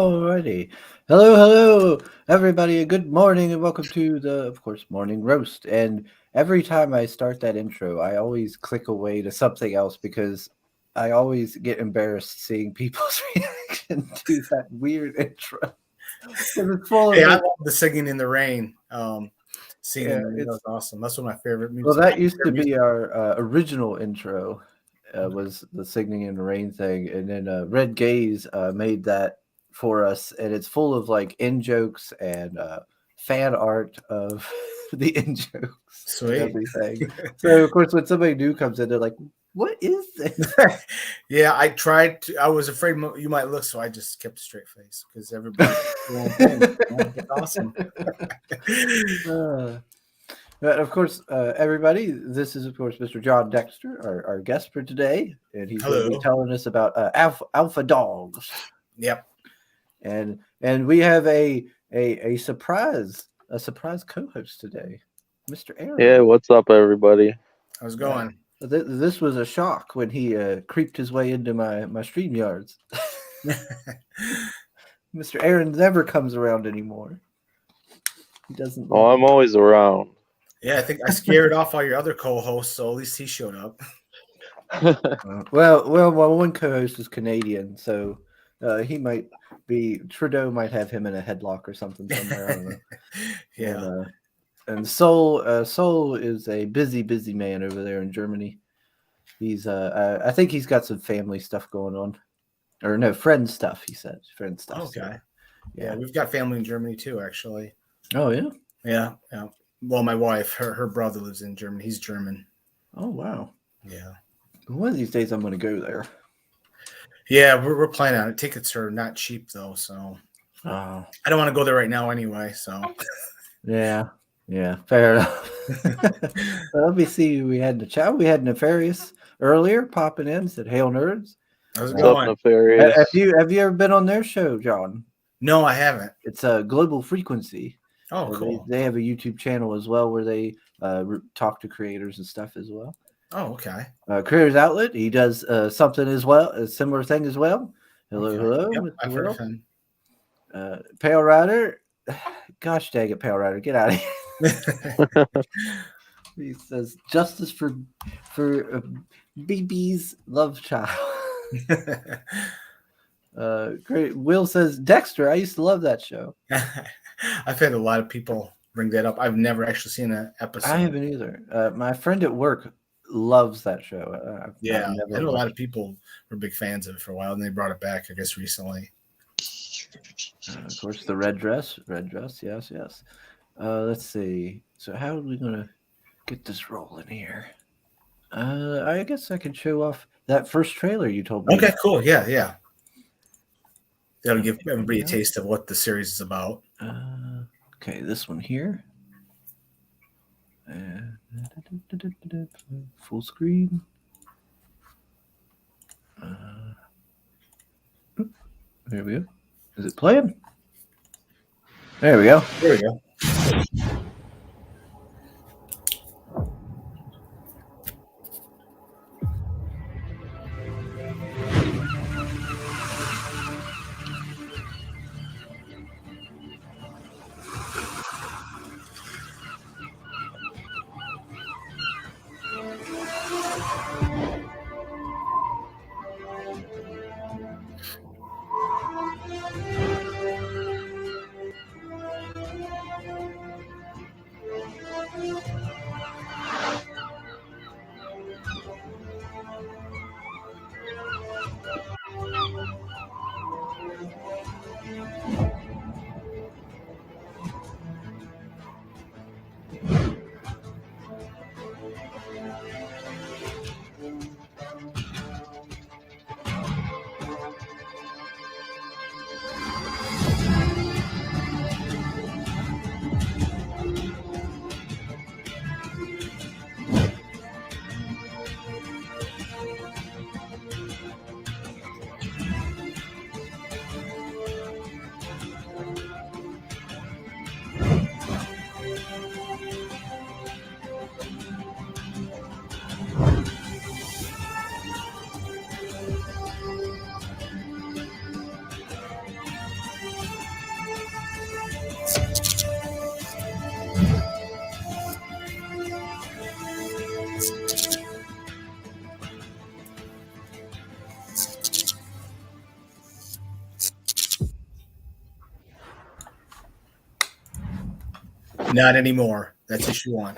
Alrighty. Hello, everybody, and good morning, and welcome to the, of course, morning roast. And every time I start that intro, I always click away to something else because I always get embarrassed seeing people's reaction to that weird intro. 'Cause it's full Hey, of I like, love the singing in the rain. Singing yeah, in the rain, that was awesome. That's one of my favorite well, music. that used to be our original intro. Was the singing in the rain thing, and then Red Gaze made that for us, and it's full of like in jokes and fan art of the in jokes and Sweet. everything. So of course, when somebody new comes in, they're like, "What is this?" Yeah, I tried to. I was afraid you might look, so I just kept a straight face because everybody's doing their own thing. It's awesome. Uh, But of course, everybody, this is, of course, Mr. Jon Dexter, our guest for today, and he's going to be Hello. telling us about alpha dogs. Yep. And we have a surprise co-host today, Mr. Yeah, Aaron. what's up, everybody? How's it going? This was a shock when he creeped his way into my stream yards. Mr. Aaron never comes around anymore. He doesn't. Oh, I'm always around. Yeah, I think I scared off all your other co-hosts, so at least he showed up. Well, my one co-host is Canadian, so he might be Trudeau might have him in a headlock or something somewhere. I don't know. Yeah. And Soul is a busy man over there in Germany. He's I think he's got some family stuff going on, or no, friend stuff. He said friend stuff. Okay. So, Yeah, we've got family in Germany too, actually. Oh yeah. Yeah. Well, my wife, her brother lives in Germany. He's German. Oh wow. Yeah. One of these days I'm going to go there. Yeah, we're planning on it. Tickets are not cheap though, so Oh. I don't want to go there right now anyway. So Yeah, fair enough. Let me see who we had in the chat. We had Nefarious earlier popping in, said "Hail nerds." how's it What's up, going? Nefarious? Have you ever been on their show, John? No, I haven't. It's a Global Frequency. Oh, cool. They have a YouTube channel as well where they talk to creators and stuff as well. Oh, okay. Creators Outlet, he does something as well, a similar thing as well. Okay. Hello, Yep, I've heard of him. Pale Rider. Gosh dang it, Pale Rider, get out of here. He says justice for BB's love child. Great. Will says Dexter. I used to love that show. I've had a lot of people bring that up. I've never actually seen an episode. I haven't either. My friend at work loves that show. I know a lot of people were big fans of it for a while, and they brought it back, I guess, recently. Of course, the red dress. Yes. Let's see. So how are we gonna get this rolling here? I guess I can show off that first trailer you told me. Okay, cool. Yeah. That'll give everybody a taste of what the series is about. Okay, this one here. Full screen. There we go. Is it playing? There we go. There we go. Not anymore. That's issue 1.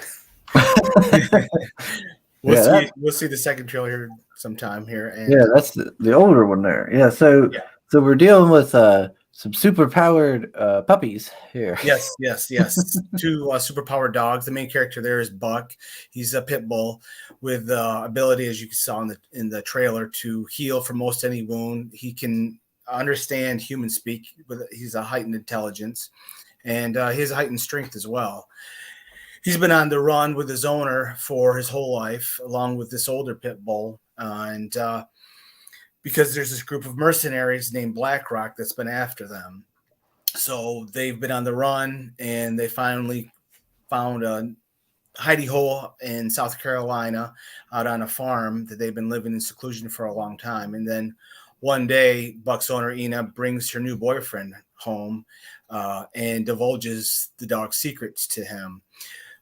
Yeah, We'll see the second trailer here sometime here. And yeah, that's the older one there. Yeah, so yeah. so we're dealing with some super powered puppies here. Yes. 2 superpowered dogs. The main character there is Buck. He's a pit bull with the ability, as you saw in the trailer, to heal from most any wound. He can understand human speak. He's a heightened intelligence, and he has a heightened strength as well. He's been on the run with his owner for his whole life, along with this older pit bull, and because there's this group of mercenaries named BlackRock that's been after them. So they've been on the run, and they finally found a hidey hole in South Carolina out on a farm that they've been living in seclusion for a long time. And then one day, Buck's owner, Ina, brings her new boyfriend home and divulges the dog's secrets to him.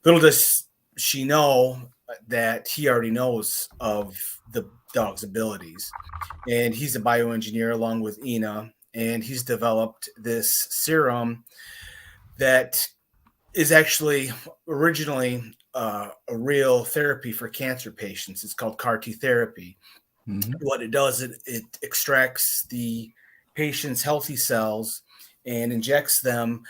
Little does she know that he already knows of the dog's abilities. And he's a bioengineer along with Ina, and he's developed this serum that is actually originally a real therapy for cancer patients. It's called CAR T therapy. Mhm. What it does, it extracts the patient's healthy cells and injects them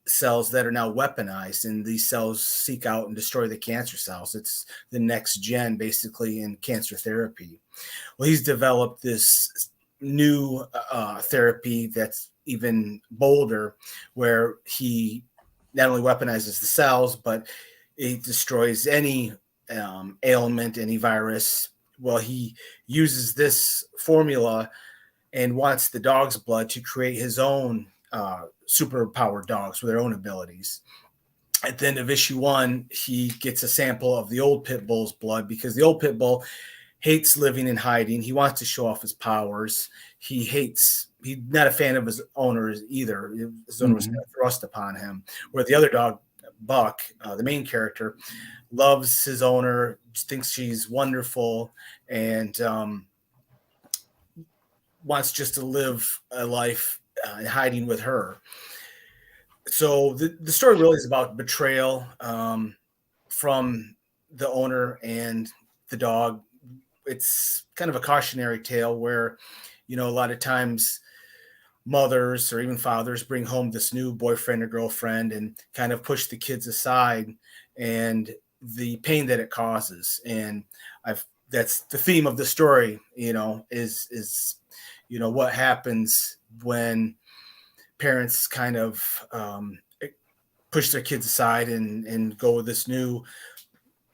cells that are now weaponized, and these cells seek out and destroy the cancer cells. It's the next gen, basically, in cancer therapy. Well, he's developed this new therapy that's even bolder, where he not only weaponizes the cells, but it destroys any ailment, any virus. Well, he uses this formula and wants the dog's blood to create his own superpowered dogs with their own abilities. At the end of issue 1, he gets a sample of the old pit bull's blood, because the old pit bull hates living in hiding. He wants to show off his powers. He's not a fan of his owners either. His owner was thrust upon him. Where the other dog, Buck, the main character, loves his owner, thinks she's wonderful, and wants just to live a life in hiding with her. So the story really is about betrayal from the owner and the dog. It's kind of a cautionary tale where, a lot of times mothers or even fathers bring home this new boyfriend or girlfriend and kind of push the kids aside, and the pain that it causes. And that's the theme of the story, is what happens when parents kind of push their kids aside and go with this new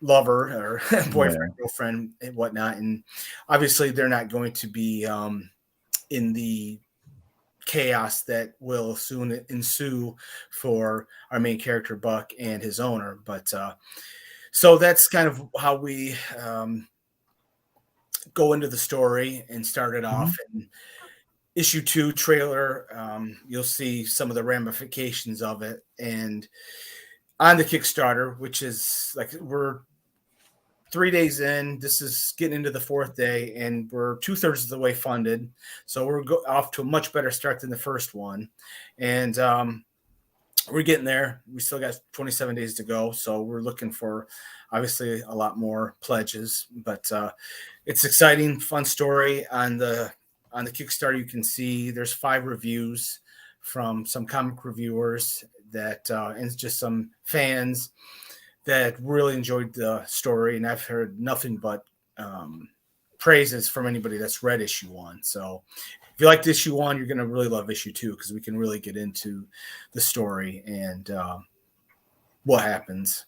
lover or boyfriend, girlfriend, and whatnot. And obviously they're not going to be in the chaos that will soon ensue for our main character, Buck, and his owner. But so that's kind of how we go into the story and start it off. And issue 2 trailer, you'll see some of the ramifications of it. And on the Kickstarter, which is like, we're 3 days in, this is getting into the 4th day, and we're 2/3 of the way funded. So we're off to a much better start than the first one. And we're getting there. We still got 27 days to go. So we're looking for, obviously, a lot more pledges, but it's exciting, fun story. On the Kickstarter, you can see there's 5 reviews from some comic reviewers that and just some fans that really enjoyed the story, and I've heard nothing but praises from anybody that's read issue 1. So if you liked issue 1, you're going to really love issue 2, because we can really get into the story and what happens.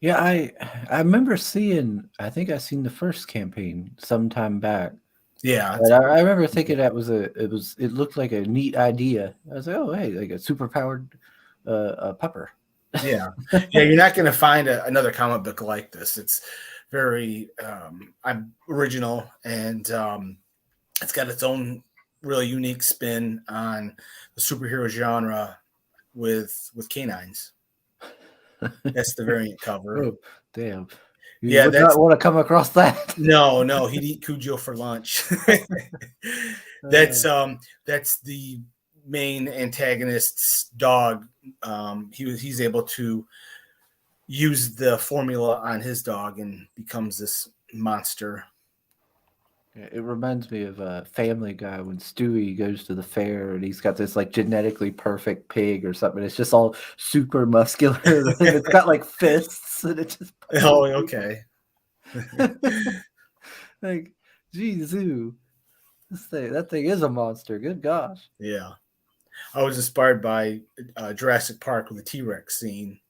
Yeah, I remember seeing. I think I seen the first campaign sometime back. Yeah, but I remember thinking that it looked like a neat idea. I was like, oh hey, like a super powered pupper. Yeah, you're not going to find another comic book like this. It's very original, and it's got its own really unique spin on the superhero genre with canines. That's the variant cover. Oh, damn. You would not want to come across that. No, he'd eat Cujo for lunch. That's the main antagonist's dog, he's able to use the formula on his dog and becomes this monster. It reminds me of a Family Guy when Stewie goes to the fair and he's got this like genetically perfect pig or something. It's just all super muscular and it's got like fists and it just Oh, okay. like, geez, that thing is a monster. Good gosh. Yeah. I was inspired by Jurassic Park with the T-Rex scene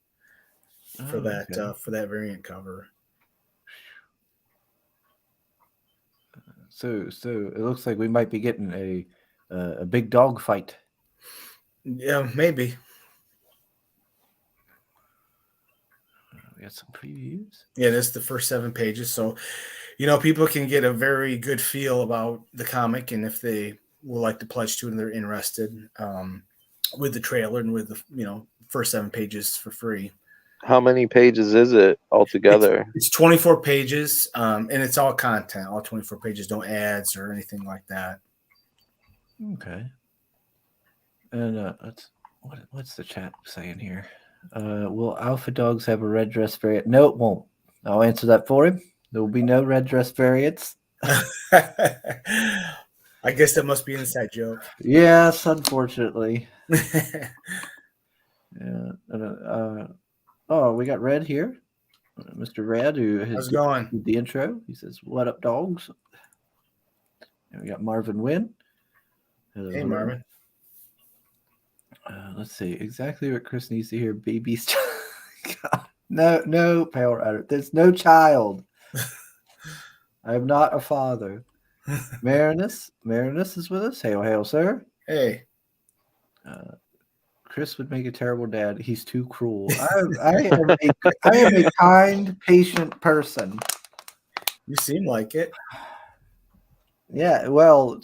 for that variant cover. So it looks like we might be getting a big dog fight. Yeah, maybe. We got some previews. Yeah, this is the first 7 pages, so people can get a very good feel about the comic, and if they would like to pledge to it and they're interested, with the trailer and with the first 7 pages for free. How many pages is it altogether? It's 24 pages, and it's all content. All 24 pages, no ads or anything like that. Okay. And what's the chat saying here? Will alpha dogs have a red dress variant? No, it won't. I'll answer that for him. There will be no red dress variants. I guess that must be an inside joke. Yes, unfortunately. Yeah. Oh, we got Red here. Mr. Red, who has going? The intro. He says, "What up, dogs?" And we got Marvin Wynn. Hello, Hey, Marvin. Let's see exactly what Chris needs to hear. Baby's no, Pale Rider. There's no child. I am not a father. Marinus is with us. Hail, sir. Hey. Chris would make a terrible dad. He's too cruel. I am a kind, patient person. You seem like it. Yeah, well,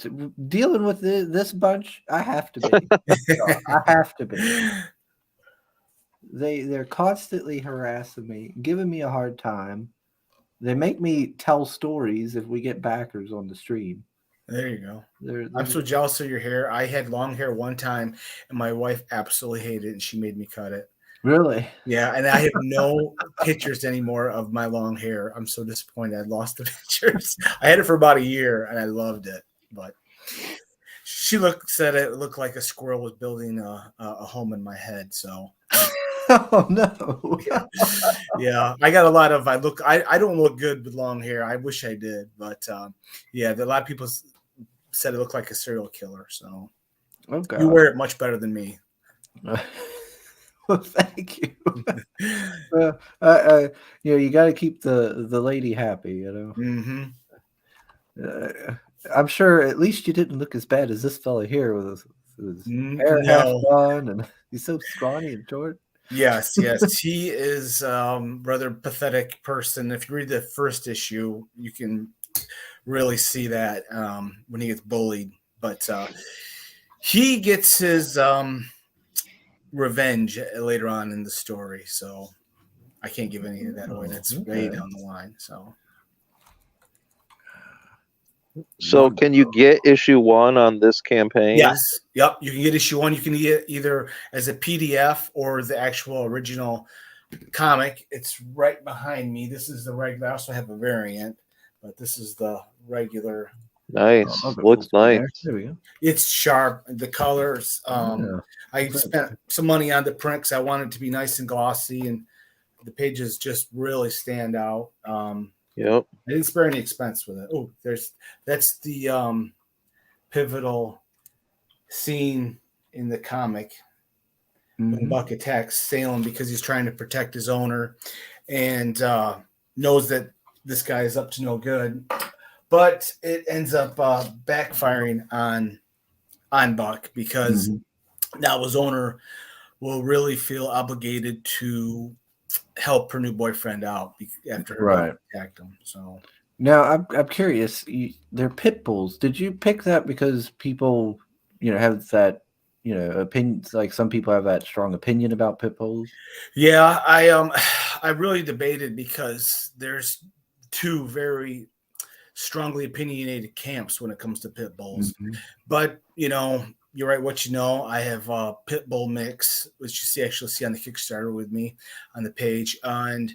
dealing with this bunch, I have to be. I have to be. They're constantly harassing me, giving me a hard time. They make me tell stories if we get backers on the stream. There you go. I'm so jealous of your hair. I had long hair one time, and my wife absolutely hated it, and she made me cut it. Really? Yeah, and I have no pictures anymore of my long hair. I'm so disappointed. I lost the pictures. I had it for about a year, and I loved it. But she said it looked like a squirrel was building a home in my head. So, oh no. Yeah, I got a lot of. I don't look good with long hair. I wish I did, but yeah, a lot of people said it looked like a serial killer. So, okay, you wear it much better than me. Well, thank you. You got to keep the lady happy, Mm-hmm. I'm sure at least you didn't look as bad as this fella here with his hair half gone, and he's so scrawny and short. Yes, he is rather pathetic person. If you read the first issue, you can really see that when he gets bullied. But he gets his revenge later on in the story, so I can't give any of that away. That's way down the line. So can you get issue 1 on this campaign? Yes. Yep. You can get issue 1. You can get either as a PDF or the actual original comic. It's right behind me. This is the regular. I also have a variant, but this is the regular. Nice. Looks nice. There we go. It's sharp. The colors. I spent some money on the print because I wanted it to be nice and glossy, and the pages just really stand out. Yep. I didn't spare any expense with it. Oh, that's the pivotal scene in the comic when Buck attacks Salem because he's trying to protect his owner and knows that this guy is up to no good. But it ends up backfiring on Buck because now his owner will really feel obligated to help her new boyfriend out after her attacked him. So now I'm curious. They're pit bulls. Did you pick that because people, have that, opinion? Like some people have that strong opinion about pit bulls. Yeah, I really debated because there's two very strongly opinionated camps when it comes to pit bulls. But you're right. What you know, I have a pit bull mix, which you actually see on the Kickstarter with me on the page, and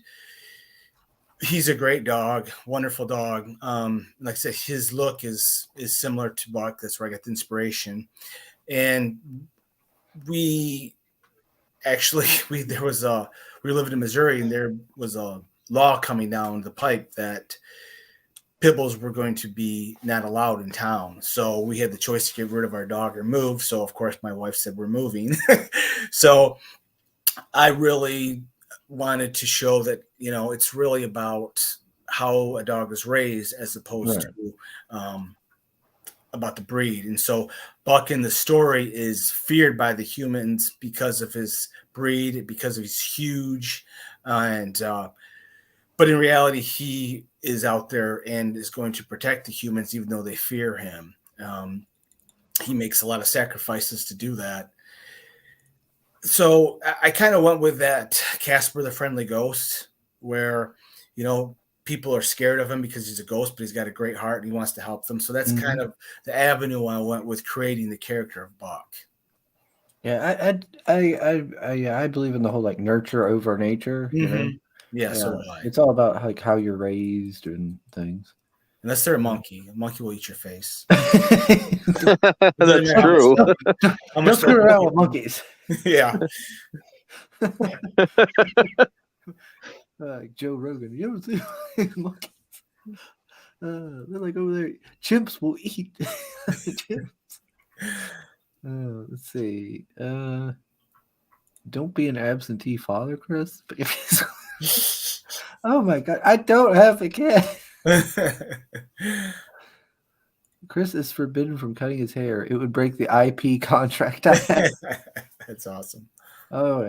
he's a great dog, wonderful dog. Like I said, his look is similar to Buck. That's where I got the inspiration. And we actually we lived in Missouri, and there was a law coming down the pipe that pit bulls were going to be not allowed in town. So we had the choice to get rid of our dog or move. So of course my wife said we're moving. So I really wanted to show that, it's really about how a dog is raised as opposed to about the breed. And so Buck in the story is feared by the humans because of his breed, because of he's huge. But in reality, he is out there and is going to protect the humans, even though they fear him. He makes a lot of sacrifices to do that. So I kind of went with that Casper the Friendly Ghost, where, people are scared of him because he's a ghost, but he's got a great heart and he wants to help them. So that's kind of the avenue I went with creating the character of Buck. Yeah, I believe in the whole like nurture over nature. Yeah, so do I. It's all about like how you're raised and things. Unless they're a monkey will eat your face. That's true. Don't screw around with monkeys. Yeah. Joe Rogan, you ever see monkeys? They're like over there. Chimps will eat. Chimps. Let's see. Don't be an absentee father, Chris. Oh my God, I don't have a kid. Chris is forbidden from cutting his hair. It would break the IP contract I have. That's awesome. Oh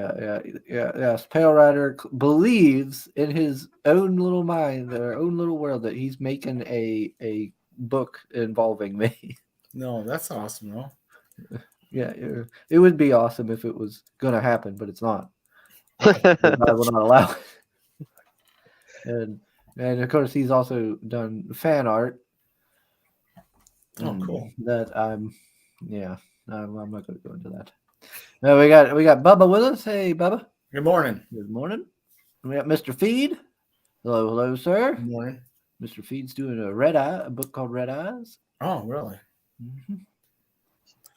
yes. Pale Rider believes in his own little mind, their own little world, that he's making a book involving me. No, that's awesome, though. Yeah, it would be awesome if it was going to happen, but it's not. I will not allow it. And of course, he's also done fan art. Oh, cool. That I'm not going to go into that. Now we got Bubba with us. Hey, Bubba. Good morning. Good morning. We got Mr. Feed. Hello, sir. Good morning. Mr. Feed's doing a book called Red Eyes. Oh, really?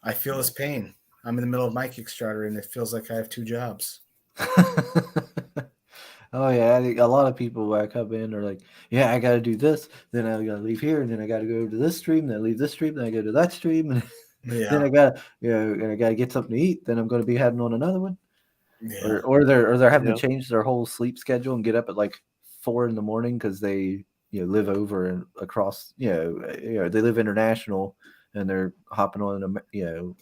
I feel his pain. I'm in the middle of my Kickstarter, and it feels like I have two jobs. Oh yeah, I think a lot of people when I come in are like, yeah, I got to do this, then I got to leave here, and then I got to go to this stream, then I leave this stream, then I go to that stream, and then I got to get something to eat. Then I'm going to be heading on another one. Yeah. Or they're having to change their whole sleep schedule and get up at like 4 a.m. because they live over and across they live international and they're hopping on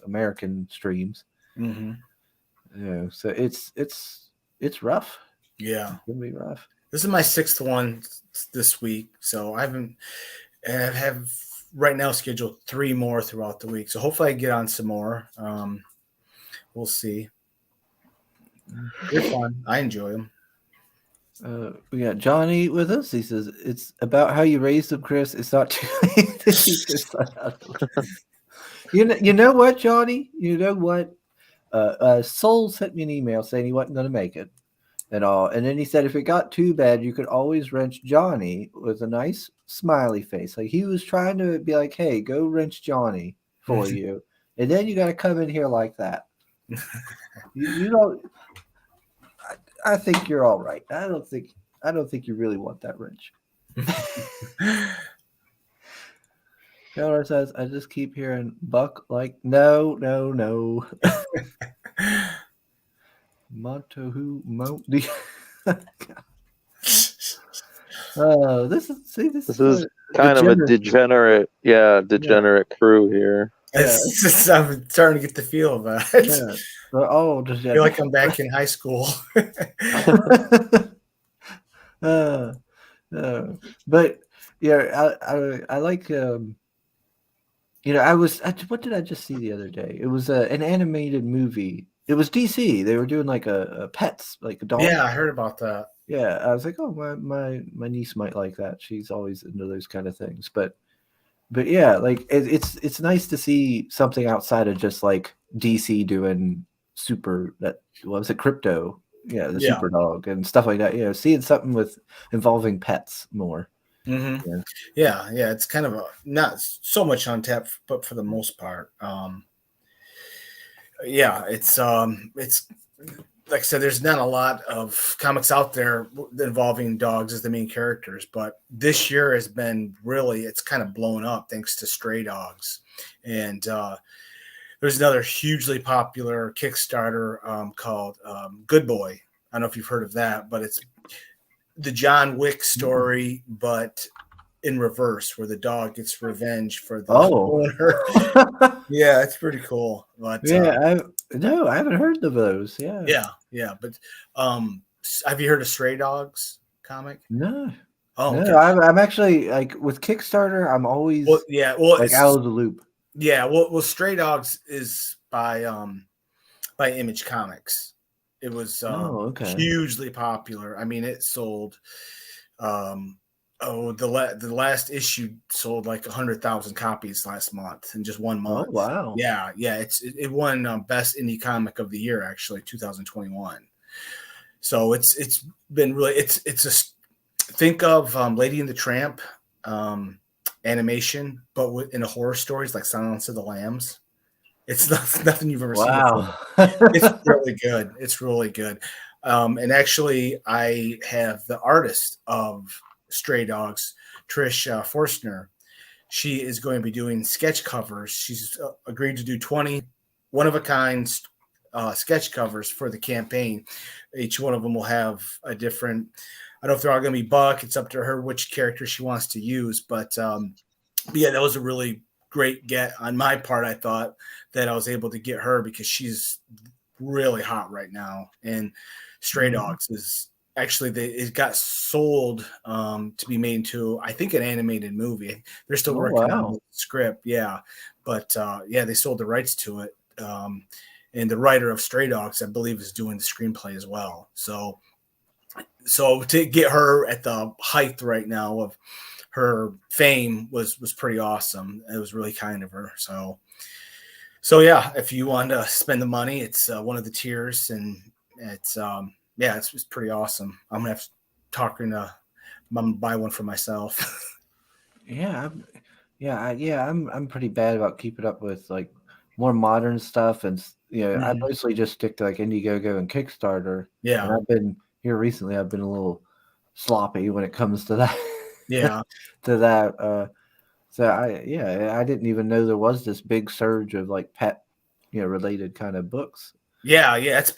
American streams. So it's rough. Yeah, it's gonna be rough. This is my 6th one this week, so I have right now scheduled 3 more throughout the week. So hopefully I get on some more. We'll see. They're fun. I enjoy them. We got Johnny with us. He says it's about how you raised them, Chris. It's not too late to teach your son how to live. You know what, Johnny? You know what? Soul sent me an email saying he wasn't going to make it and all, and then he said if it got too bad, you could always wrench Johnny with a nice smiley face. Like he was trying to be like, "Hey, go wrench Johnny for you," and then you got to come in here like that. You don't. I think you're all right. I don't think you really want that wrench. Taylor says, I just keep hearing Buck like no. This is kind of a degenerate crew here. I'm starting to get the feel of that. Yeah. I feel like I'm back in high school. But yeah, I like what did I just see the other day? It was an animated movie. It was DC. They were doing like a pets, like a dog. Yeah, I heard about that. Yeah, I was like, oh, my niece might like that. She's always into those kind of things. But but yeah, like it's nice to see something outside of just like DC doing super that what was it crypto, yeah, the Yeah. super dog and stuff like that. You know, seeing something with involving pets more. Mm-hmm. Yeah. Yeah. It's kind of not so much on tap, but for the most part, yeah, it's like I said, there's not a lot of comics out there involving dogs as the main characters, but this year has been really, it's kind of blown up thanks to Stray Dogs. And there's another hugely popular Kickstarter called Good Boy. I don't know if you've heard of that, but it's the John Wick story, but in reverse, where the dog gets revenge for the Oh. owner. Yeah, it's pretty cool. But Yeah, I haven't heard of those. Yeah. yeah. But have you heard of Stray Dogs comic? No. Oh, No, okay. I'm actually like with Kickstarter, I'm always Well, yeah. Well, like out of the loop. yeah. Well, Stray Dogs is by Image Comics. It was Oh, okay. hugely popular. I mean, it sold. The last issue sold like 100,000 copies last month in just 1 month. Oh, wow. Yeah. It won best indie comic of the year actually 2021. So it's been really it's a think of Lady and the Tramp animation, but in a horror stories like Silence of the Lambs. It's nothing you've ever seen before. Wow. It's really good. It's really good. And actually, I have the artist of Stray Dogs, Trish Forstner. She is going to be doing sketch covers. She's agreed to do 20 one-of-a-kind sketch covers for the campaign. Each one of them will have a different, I don't know if they're all going to be Buck. It's up to her which character she wants to use. But yeah, that was a really great get on my part. I thought that I was able to get her because she's really hot right now. And Stray Dogs is actually it got sold to be made into, I think, an animated movie. They're still working on the script. Yeah. But yeah, they sold the rights to it. And the writer of Stray Dogs, I believe, is doing the screenplay as well. So to get her at the height right now of her fame was pretty awesome. It was really kind of her. So yeah, if you want to spend the money, it's one of the tiers, and it's yeah, it's pretty awesome. I'm gonna have to talk and I'm gonna buy one for myself. Yeah, I'm pretty bad about keeping up with like more modern stuff, and I mostly just stick to like Indiegogo and Kickstarter. Yeah, and I've been here recently. I've been a little sloppy when it comes to that. Yeah, to that. So I didn't even know there was this big surge of like pet, related kind of books. Yeah. It's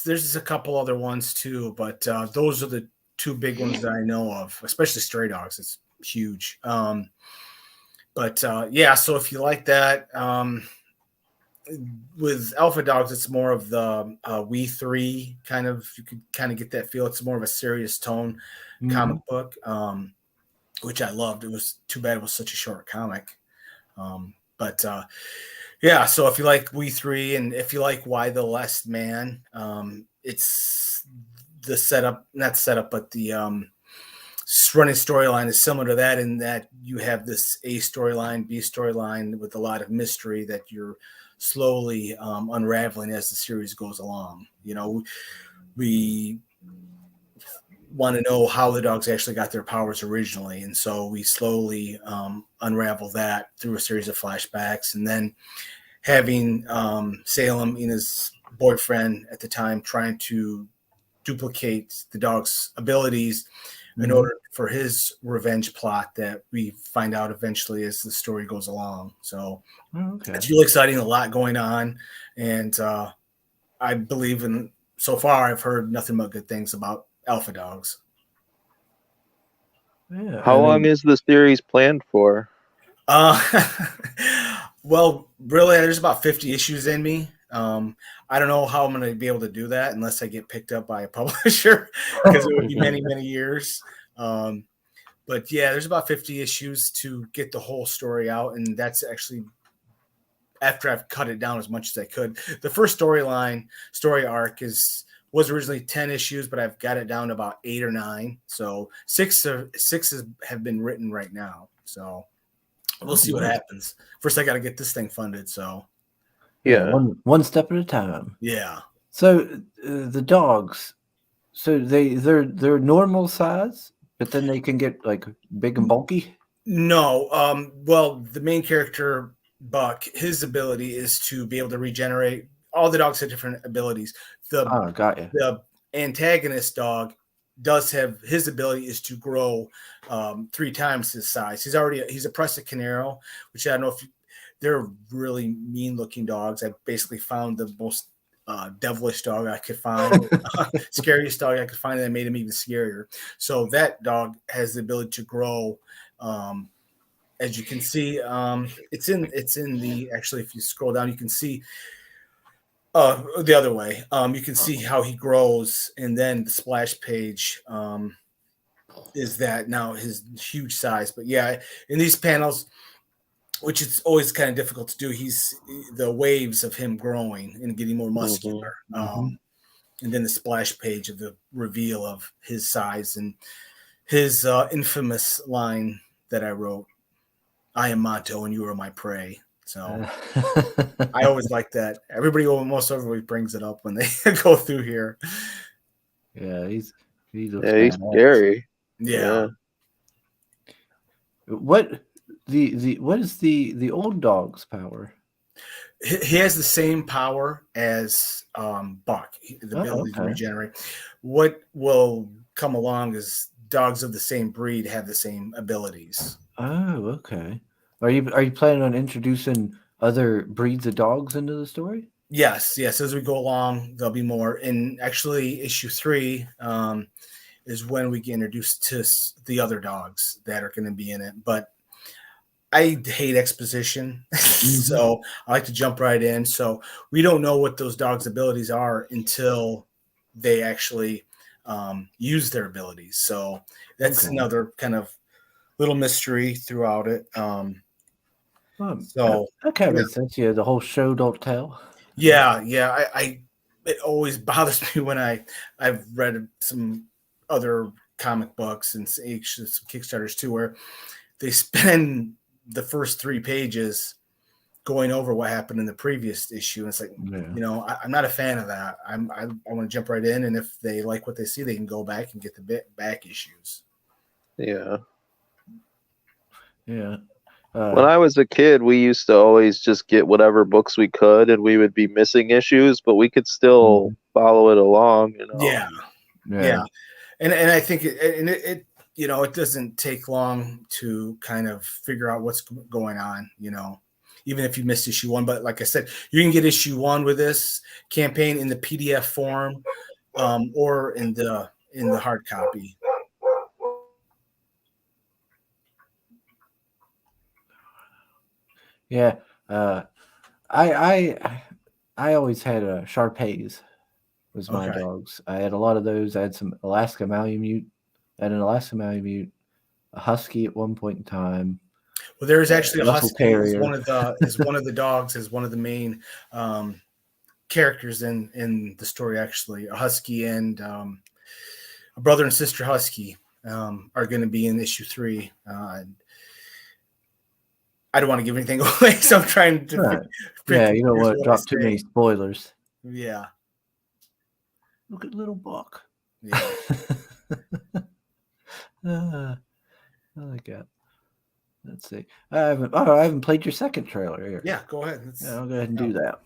there's a couple other ones too, but those are the two big ones that I know of, especially Stray Dogs. It's huge. But yeah, so if you like that, with Alpha Dogs, it's more of the We Three kind of. You could kind of get that feel. It's more of a serious tone comic book, which I loved. It was too bad it was such a short comic, but yeah. So if you like We Three, and if you like Why the Last Man, it's the setup, not setup, but the running storyline is similar to that in that you have this A storyline, B storyline with a lot of mystery that you're slowly unraveling as the series goes along. We want to know how the dogs actually got their powers originally, and so we slowly unravel that through a series of flashbacks, and then having Salem, Ina's boyfriend at the time, trying to duplicate the dog's abilities in order for his revenge plot that we find out eventually as the story goes along. So it's really exciting, a lot going on. And I believe so far I've heard nothing but good things about Alpha Dogs. Yeah. How long is the series planned for? Well, really, there's about 50 issues in me. I don't know how I'm going to be able to do that unless I get picked up by a publisher, because it would be many, many years. But yeah, there's about 50 issues to get the whole story out. And that's actually after I've cut it down as much as I could. The first story arc was originally 10 issues, but I've got it down to about 8 or 9. So six have been written right now. So we'll see what happens. First, I got to get this thing funded. So Yeah. One step at a time. yeah. So the dogs, so they're normal size, but then they can get like big and bulky. No. Well, the main character Buck, his ability is to be able to regenerate. All the dogs have different abilities. Got you. The antagonist dog does have his ability is to grow 3 times his size. He's a Presa Canero, which I don't know if they're really mean looking dogs. I basically found the most devilish dog I could find, scariest dog I could find, and I made him even scarier. So that dog has the ability to grow. As you can see, it's in the actually. If you scroll down, you can see the other way. You can see how he grows, and then the splash page is that now his huge size. But yeah, in these panels, which it's always kind of difficult to do, he's the waves of him growing and getting more muscular. And then the splash page of the reveal of his size and his infamous line that I wrote, "I am Mato and you are my prey." So I always like that. Almost everybody brings it up when they go through here. Yeah, he looks He's badass. scary. Yeah. What is the old dog's power? He has the same power as Buck, the ability to regenerate. What will come along is dogs of the same breed have the same abilities. Oh, okay. Are you planning on introducing other breeds of dogs into the story? Yes. As we go along, there'll be more. And actually, issue 3 is when we get introduced to the other dogs that are going to be in it. But I hate exposition, so I like to jump right in. So we don't know what those dogs' abilities are until they actually use their abilities. So that's another kind of little mystery throughout it. So that kind of makes sense. Yeah, the whole show don't tell. Yeah. I it always bothers me when I've read some other comic books and some Kickstarters too, where they spend the first 3 pages going over what happened in the previous issue. And it's like, I'm not a fan of that. I want to jump right in. And if they like what they see, they can go back and get the back issues. Yeah. When I was a kid, we used to always just get whatever books we could, and we would be missing issues, but we could still follow it along. Yeah. And I think it it doesn't take long to kind of figure out what's going on. Even if you missed issue 1. But like I said, you can get issue 1 with this campaign in the PDF form or in the hard copy. Yeah. I always had Shar-Peis was my dogs. I had a lot of those. I had some Alaska Malamute. I had an Alaska Malamute, a Husky at one point in time. Well, there is actually a Husky. Terrier. One of the dogs is one of the main characters in the story. Actually, a Husky and a brother and sister Husky are going to be in issue 3. I don't want to give anything away, so I'm trying to. You don't want to drop too many spoilers. Yeah. Look at little Buck. Yeah. I like that. Let's see. I haven't played your second trailer here. Yeah, go ahead. I'll go ahead and do that.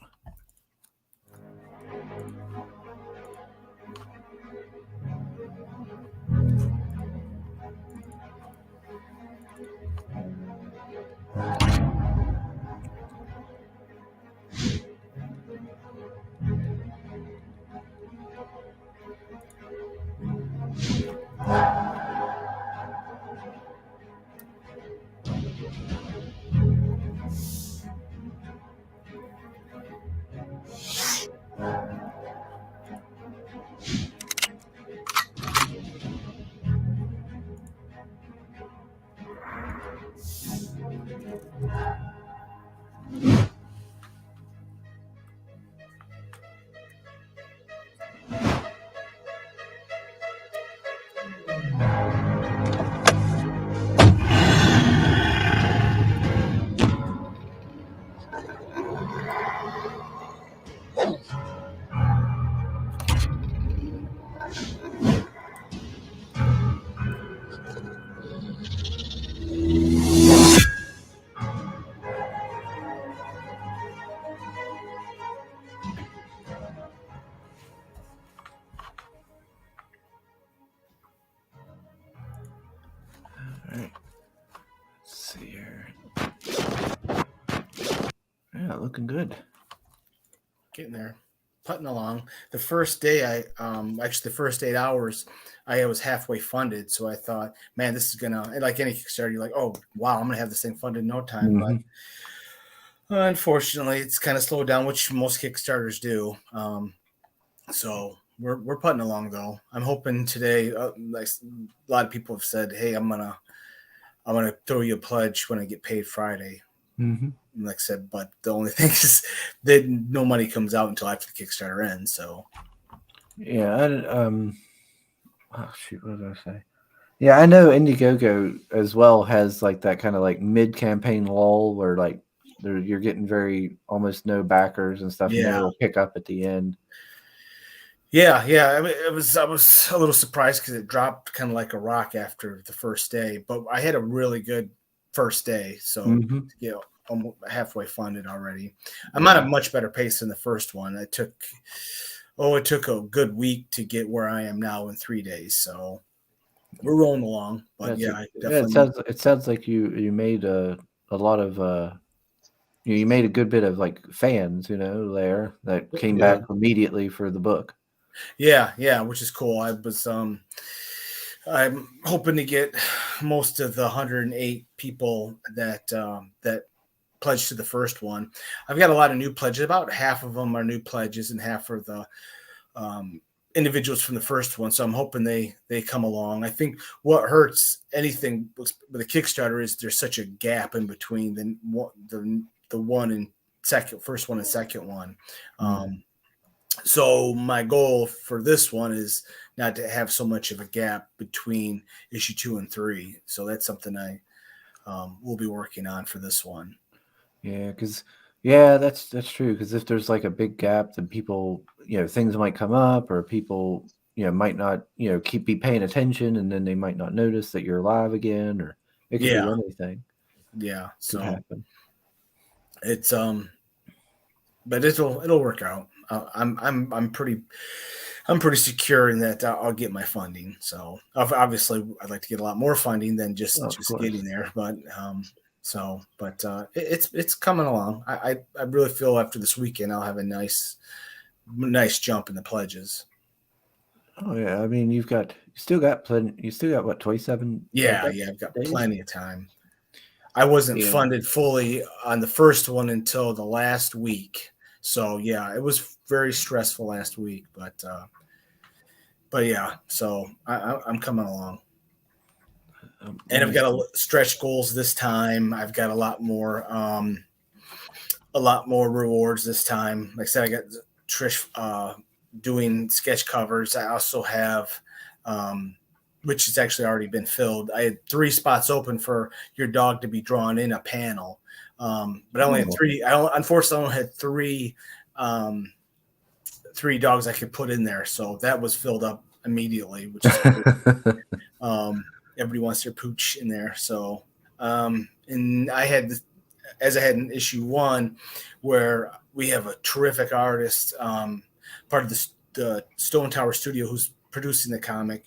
looking good. Getting there, putting along. The first day, actually the first 8 hours, I was halfway funded, so I thought, man, this is gonna, and like any Kickstarter, you're like, oh wow, I'm gonna have this thing funded in no time. Mhm. But unfortunately, it's kind of slowed down, which most Kickstarters do. So we're putting along though. I'm hoping today, like a lot of people have said, hey, I'm gonna throw you a pledge when I get paid Friday. Mhm. Like I said, but the only thing is that no money comes out until after the Kickstarter ends. So Yeah. Oh shoot, what did I say? Yeah, I know Indiegogo as well has like that kind of like mid-campaign lull where like you're getting very almost no backers and stuff, and then yeah, it'll pick up at the end. yeah. I mean, I was a little surprised because it dropped kind of like a rock after the first day, but I had a really good first day, so Mhm. you know, almost halfway funded already. I'm at a much better pace than the first one. It took a good week to get where I am now in 3 days, so we're rolling along. But yeah, I Yeah, definitely it sounds like you made a lot of you made a good bit of like fans, there that came yeah. back immediately for the book. Yeah, which is cool. I'm hoping to get most of the 108 people that pledged to the first one. I've got a lot of new pledges. About half of them are new pledges, and half are the individuals from the first one. So I'm hoping they come along. I think what hurts anything with a Kickstarter is there's such a gap in between the one and first one and second one. So my goal for this one is not to have so much of a gap between issue 2 and 3. So that's something I will be working on for this one. Yeah, yeah, that's true. Because if there's like a big gap, then people, things might come up, or people, might not, be paying attention, and then they might not notice that you're alive again, or it could be Yeah, anything. yeah. Could So happen. it's but it'll work out. I'm pretty secure in that I'll get my funding. So obviously I'd like to get a lot more funding than just Oh, of course. getting there, but it's coming along. I really feel after this weekend I'll have a nice jump in the pledges. Oh yeah, I mean, you still got plenty. You still got what, 27? Yeah, I've got days? plenty of time. I wasn't Yeah. funded fully on the first one until the last week. So yeah, it was very stressful last week, but yeah, so I'm coming along. And I've got a stretch goals this time. I've got a lot more rewards this time. Like I said, I got Trish doing sketch covers. I also have which has actually already been filled. I had 3 spots open for your dog to be drawn in a panel. But I only had 3. Unfortunately, I only had 3 dogs I could put in there. So that was filled up immediately, which is cool. Everybody wants their pooch in there. So, and I had in issue 1, where we have a terrific artist, part of the Stone Tower Studio, who's producing the comic,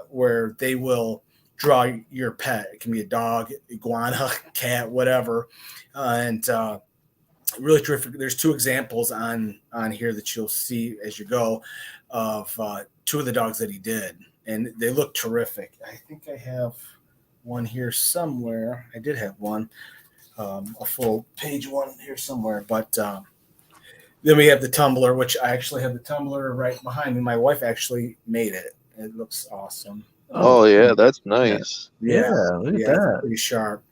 where they will draw your pet. It can be a dog, iguana, cat, whatever. And really terrific. There's 2 examples on here that you'll see as you go of 2 of the dogs that he did. And they look terrific. I think I have one here somewhere. I did have one, a full page one here somewhere. But then we have the tumbler, which I actually have the tumbler right behind me. My wife actually made it. It looks awesome. Oh yeah, that's nice. Yeah, look at that. It's pretty sharp.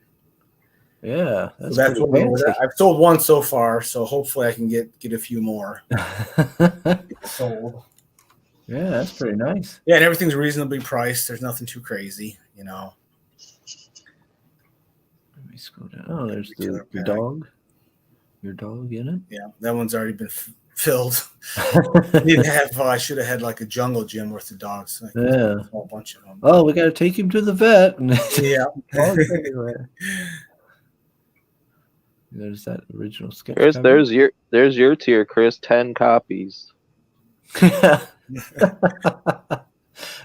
Yeah, That's what we're doing with it. I've sold 1 so far, so hopefully I can get a few more sold. Yeah, that's pretty nice. Yeah, and everything's reasonably priced. There's nothing too crazy, Let me scroll down. Oh, there's the dog. Your dog in it? Yeah, that one's already been filled. I should have had like a jungle gym worth of dogs. Yeah. A whole bunch of them. Oh, we got to take him to the vet. Yeah. Dogs everywhere. There's that original sketch. There's your tier, Chris. 10 copies.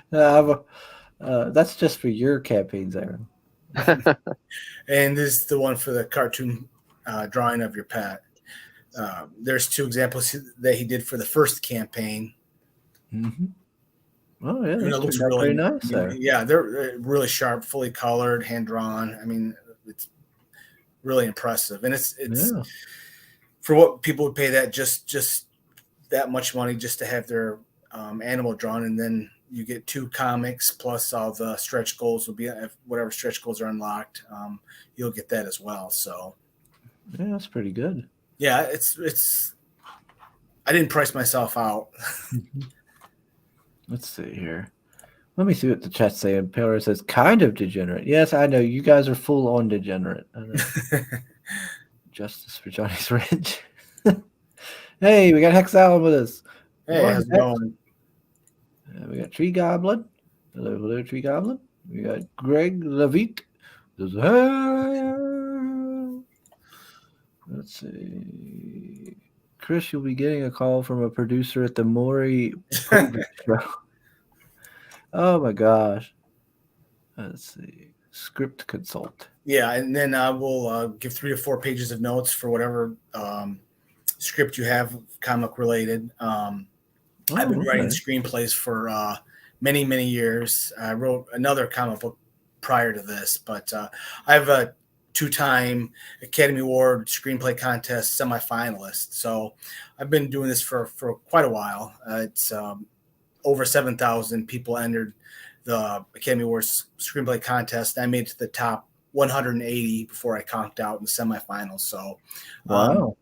That's just for your campaigns, Aaron. And this is the one for the cartoon drawing of your pet. There's 2 examples that he did for the first campaign. Mm-hmm. Oh yeah, I mean, that it looks turned out really pretty nice there. Yeah, they're really sharp, fully colored, hand drawn. I mean, it's really impressive, and it's Yeah. for what people would pay that just that much money just to have their animal drawn, and then you get 2 comics plus all the stretch goals will be whatever stretch goals are unlocked. You'll get that as well. So Yeah, that's pretty good. yeah, it's. I didn't price myself out. Let's see here. Let me see what the chat's saying. Pillar says, kind of degenerate. Yes, I know. You guys are full on degenerate. I know. Justice for Johnny's Ridge. Hey, we got Hex Allen with us. Hey, how's it going? We got Tree Goblin. Hello, Tree Goblin. We got Greg Levitt. Let's see. Chris, you'll be getting a call from a producer at the Maury Povich show. Oh my gosh. Let's see. Script consult. Yeah, and then I will give 3 to 4 pages of notes for whatever script you have comic related. I've been writing screenplays for many, many years. I wrote another comic book prior to this, but I have a 2-time Academy Award screenplay contest semifinalist. So I've been doing this for quite a while. It's over 7,000 people entered the Academy Awards screenplay contest. I made it to the top 180 before I conked out in the semifinals. So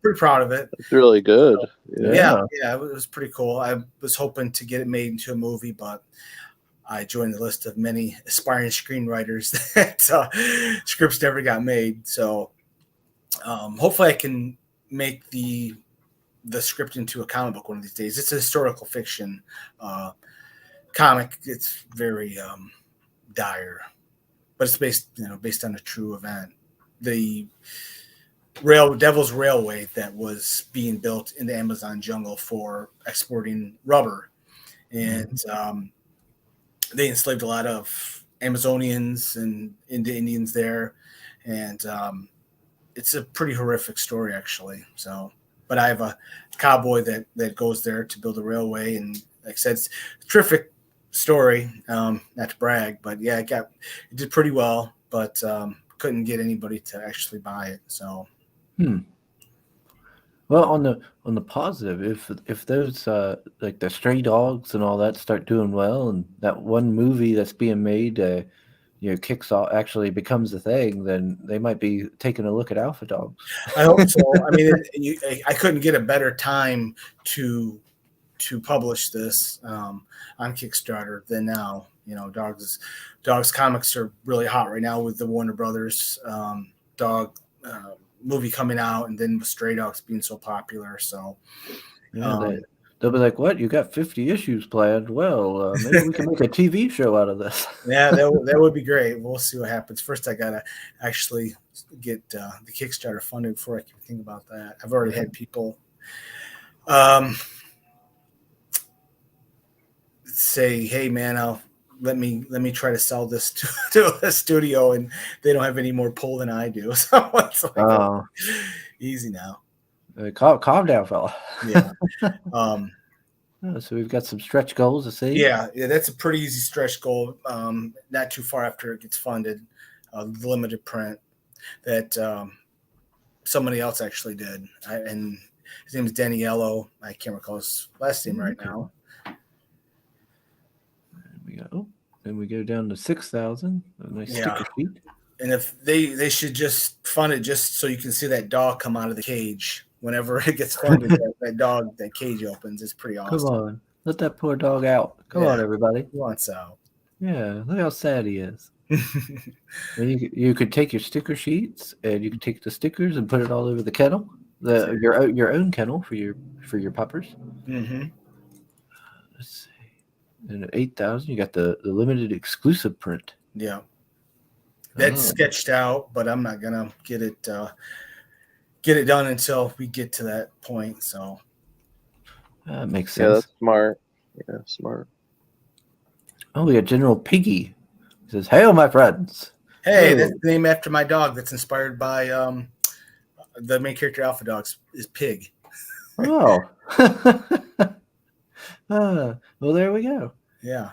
pretty proud of it. It's really good. So, yeah, it was pretty cool. I was hoping to get it made into a movie, but I joined the list of many aspiring screenwriters that scripts never got made. So hopefully I can make the script into a comic book one of these days. It's a historical fiction comic. It's very dire, but it's based on a true event. The Devil's Railway that was being built in the Amazon jungle for exporting rubber, and they enslaved a lot of Amazonians and Indians there, and it's a pretty horrific story actually. So, but I have a cowboy that goes there to build a railway, and like I said, it's a terrific story. Not to brag, but yeah, it did pretty well, but couldn't get anybody to actually buy it. So, well, on the positive, if those like the Stray Dogs and all that start doing well, and that one movie that's being made, kicks off, actually becomes a thing, then they might be taking a look at Alpha Dogs. I hope so. I mean, I couldn't get a better time to publish this on Kickstarter than now. Dogs comics are really hot right now with the Warner Brothers dog movie coming out, and then with Stray Dogs being so popular. So they'll be like, "What? You got 50 issues planned? Well, maybe we can make a TV show out of this." Yeah, that would be great. We'll see what happens. First, I gotta actually get the Kickstarter funded before I can think about that. I've already had people say, "Hey, man, let me try to sell this to a studio," and they don't have any more pull than I do. So it's like, easy now. Calm down, fella. Yeah. So we've got some stretch goals to see. Yeah, that's a pretty easy stretch goal. Not too far after it gets funded, the limited print that somebody else actually did, and his name is Daniello. I can't recall his last name right now. Then we go down to 6,000. A nice sticker sheet. And if they should just fund it just so you can see that dog come out of the cage whenever it gets funded. that cage opens. It's pretty awesome. Come on, let that poor dog out. Come on, everybody. He wants out. Yeah, look how sad he is. And you could take your sticker sheets and you can take the stickers and put it all over the kennel, your own kennel for your puppers. Mm-hmm. Let's see. And at 8,000, you got the limited exclusive print. Yeah, that's sketched out, but I'm not gonna get it done until we get to that point. So that makes sense. Yeah, that's smart. Yeah, smart. Oh, we got General Piggy. He says, "Hail, my friends." Hey, that's the name after my dog. That's inspired by the main character Alpha Dogs is Pig. Oh. Well, there we go. Yeah.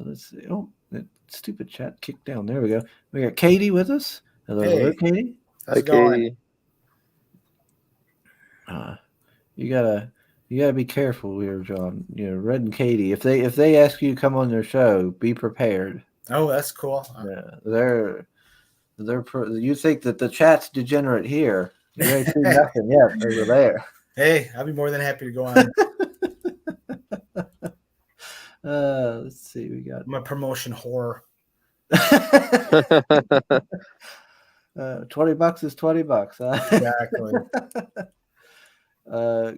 Let's see. Oh, that stupid chat kicked down. There we go. We got Katie with us. Hello, hello, Hey, Katie. how's Hi, it going? Katie. You gotta be careful here, John. You know, Red and Katie. If they ask you to come on their show, be prepared. Oh, that's cool. Yeah, you think that the chat's degenerate here? You ain't seen nothing yet over there. Hey, I'd be more than happy to go on. Let's see. We got I'm a promotion whore. $20 is $20. Huh? Exactly.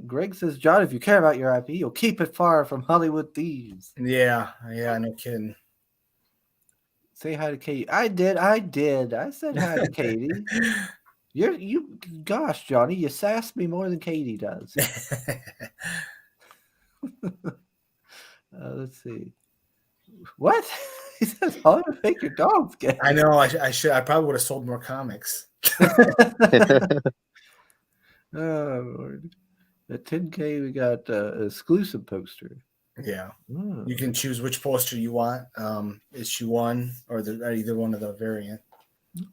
Greg says, John, if you care about your IP, you'll keep it far from Hollywood thieves. Yeah, no kidding. Say hi to Katie. I did. I said hi to Katie. Gosh, Johnny, you sass me more than Katie does. Let's see. What? He says, how to make your dogs gay. I know. I should. I probably would have sold more comics. Oh, Lord. At 10K, we got an exclusive poster. Yeah. Oh. You can choose which poster you want. Issue 1 or either one of the variant.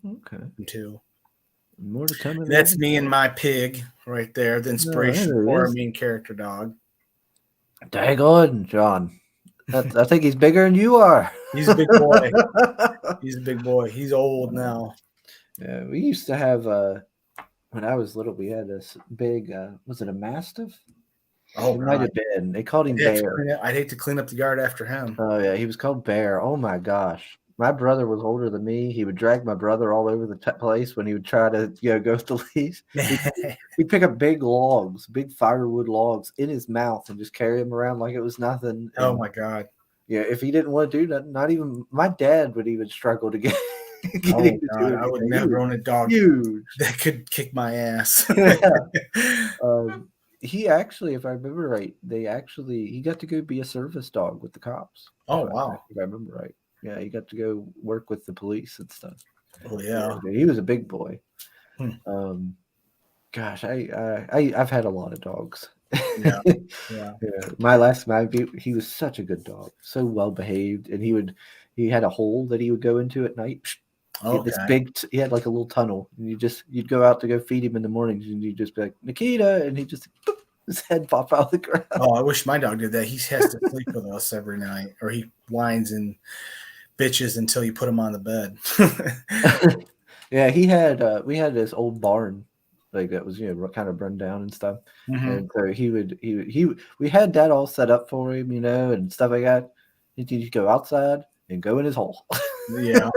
Okay. 2. More to come. That's me and my pig right there. The inspiration for our main character dog. Daggone, John. I think he's bigger than you are. He's a big boy. He's a big boy. He's old now. Yeah, we used to have when I was little, we had this big was it a Mastiff? Oh, it might have been. They called him Bear. I'd hate to clean up the yard after him. Oh yeah, he was called Bear. Oh my gosh. My brother was older than me. He would drag my brother all over the place when he would try to go with the leash. He'd pick up big logs, big firewood logs in his mouth and just carry them around like it was nothing. Oh and, my God. Yeah, if he didn't want to do nothing, not even my dad would even struggle to get him to do anything. I would never own a dog that could kick my ass. He actually, if I remember right, he got to go be a service dog with the cops. Oh wow. If I remember right. Yeah, he got to go work with the police and stuff. Oh yeah. He was a big boy. Gosh, I've had a lot of dogs. Yeah. He was such a good dog, so well behaved, and he had a hole that he would go into at night. He had like a little tunnel, and you'd go out to go feed him in the mornings, and you'd just be like, Nikita, and he just boop, his head pop out of the ground. Oh, I wish my dog did that. He has to sleep with us every night, or he whines and bitches until you put him on the bed. Yeah, we had this old barn like that was kind of run down and stuff, and so we had that all set up for him, and stuff like that. He'd go outside and go in his hole. Yeah.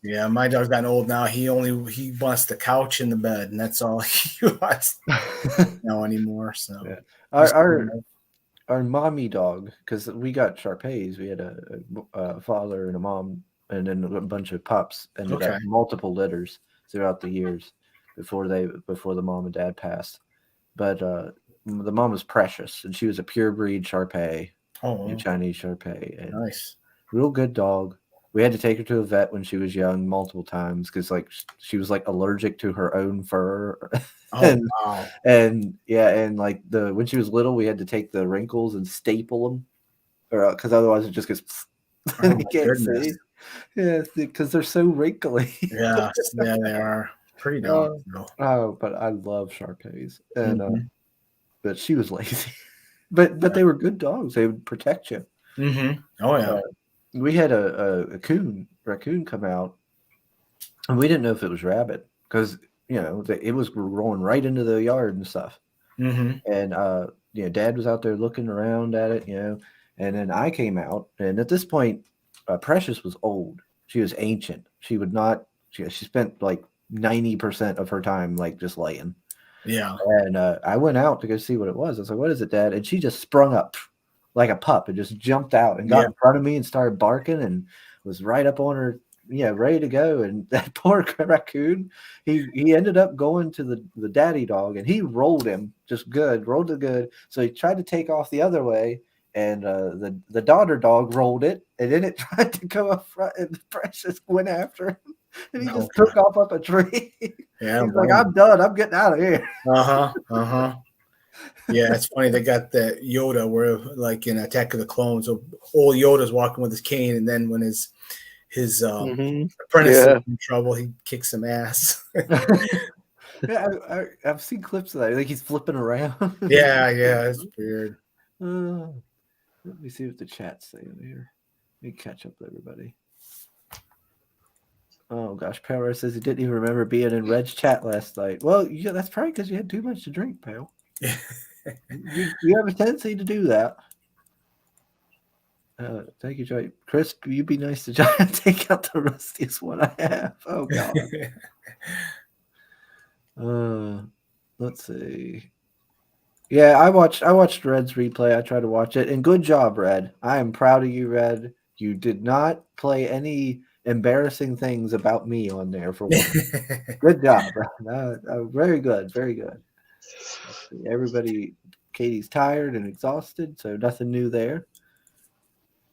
Yeah, my dog's gotten old now. He wants the couch and the bed, and that's all he wants now anymore. So yeah. Our mommy dog, because we got Shar-Peis, we had a father and a mom, and then a bunch of pups, and we got multiple litters throughout the years before the mom and dad passed. But the mom was Precious, and she was a pure breed Shar-Pei, a Chinese Shar-Pei. Nice, real good dog. We had to take her to a vet when she was young multiple times because she was allergic to her own fur. Wow. And like when she was little, we had to take the wrinkles and staple them, or because otherwise it just gets. You can't see. Yeah, because they're so wrinkly. Yeah, they are pretty dogs. But I love Shar-Peis, and but she was lazy. But they were good dogs. They would protect you. Mm-hmm. Oh yeah. We had a raccoon come out, and we didn't know if it was rabbit because it was rolling right into the yard and stuff. Mm-hmm. And Dad was out there looking around at it, and then I came out, and at this point, Precious was old. She was ancient. She would not. She spent like 90% of her time just laying. Yeah. And I went out to go see what it was. I was like, "What is it, Dad?" And she just sprung up like a pup and just jumped out and got in front of me and started barking and was right up on her, ready to go. And that poor raccoon, he ended up going to the daddy dog, and he rolled him rolled it good. So he tried to take off the other way, and the daughter dog rolled it, and then it tried to go up front, and the Precious went after him, and he just took off up a tree. Yeah, he's like, "I'm done. I'm getting out of here." Yeah, it's funny. They got that Yoda where, like in Attack of the Clones, so old Yoda's walking with his cane, and then when his apprentice is in trouble, he kicks some ass. Yeah, I've seen clips of that. Like he's flipping around. Yeah, it's weird. Let me see what the chat's saying here. Let me catch up with everybody. Oh gosh, Power says he didn't even remember being in Red's chat last night. Well, yeah, that's probably because you had too much to drink, pal. you have a tendency to do that. Thank you, Joy. Chris, you be nice to John and take out the rustiest one I have. Oh god. Let's see. Yeah, I watched Red's replay. I tried to watch it, and good job, Red. I am proud of you, Red. You did not play any embarrassing things about me on there for one. Good job, Red. Very good, very good. Everybody, Katie's tired and exhausted, so nothing new there.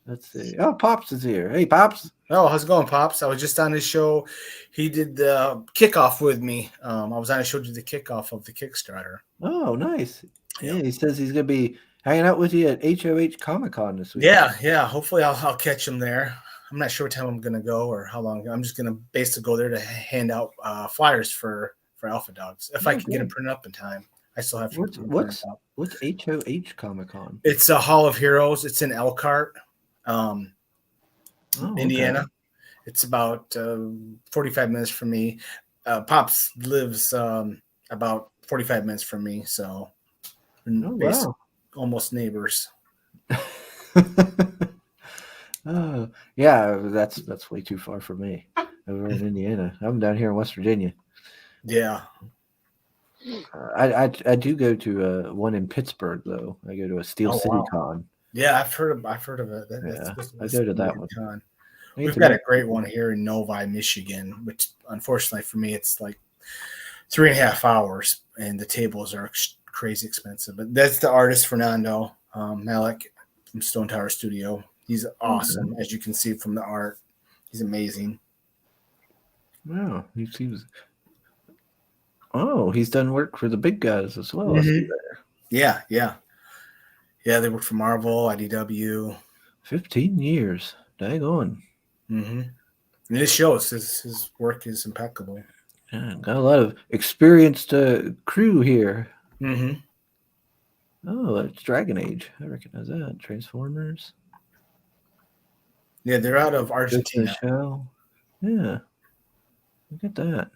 Let's see. Oh, Pops is here. Hey, Pops. Oh, how's it going, Pops? I was just on his show. He did the kickoff with me. I was on his show to do the kickoff of the Kickstarter. Oh, nice. Yeah, he says he's going to be hanging out with you at HOH Comic-Con this week. Yeah. Hopefully I'll catch him there. I'm not sure what time I'm going to go or how long. I'm just going to basically go there to hand out flyers for Alpha Dogs. If I can get them printed up in time. I still have to. What's HOH Comic-Con? It's a Hall of Heroes. It's in Elkhart. Indiana. Okay. It's about 45 minutes from me. Pops lives about 45 minutes from me, so almost neighbors. Oh, yeah, that's way too far for me. Over in Indiana, I'm down here in West Virginia. Yeah, I do go to one in Pittsburgh though. I go to a Steel City Con. Yeah, I've heard of it. I go to that one. Con. We've got a great one here in Novi, Michigan, which unfortunately for me, it's like 3.5 hours, and the tables are crazy expensive. But that's the artist Fernando Malik from Stone Tower Studio. He's awesome, as you can see from the art. He's amazing. Wow, he seems. Oh, he's done work for the big guys as well. Mm-hmm. Yeah. They worked for Marvel, IDW. 15 years. Dang on. Mm-hmm. And it shows his work is impeccable. Yeah, got a lot of experienced crew here. Mm-hmm. Oh, it's Dragon Age. I recognize that. Transformers. Yeah, they're out of Argentina. Yeah. Look at that.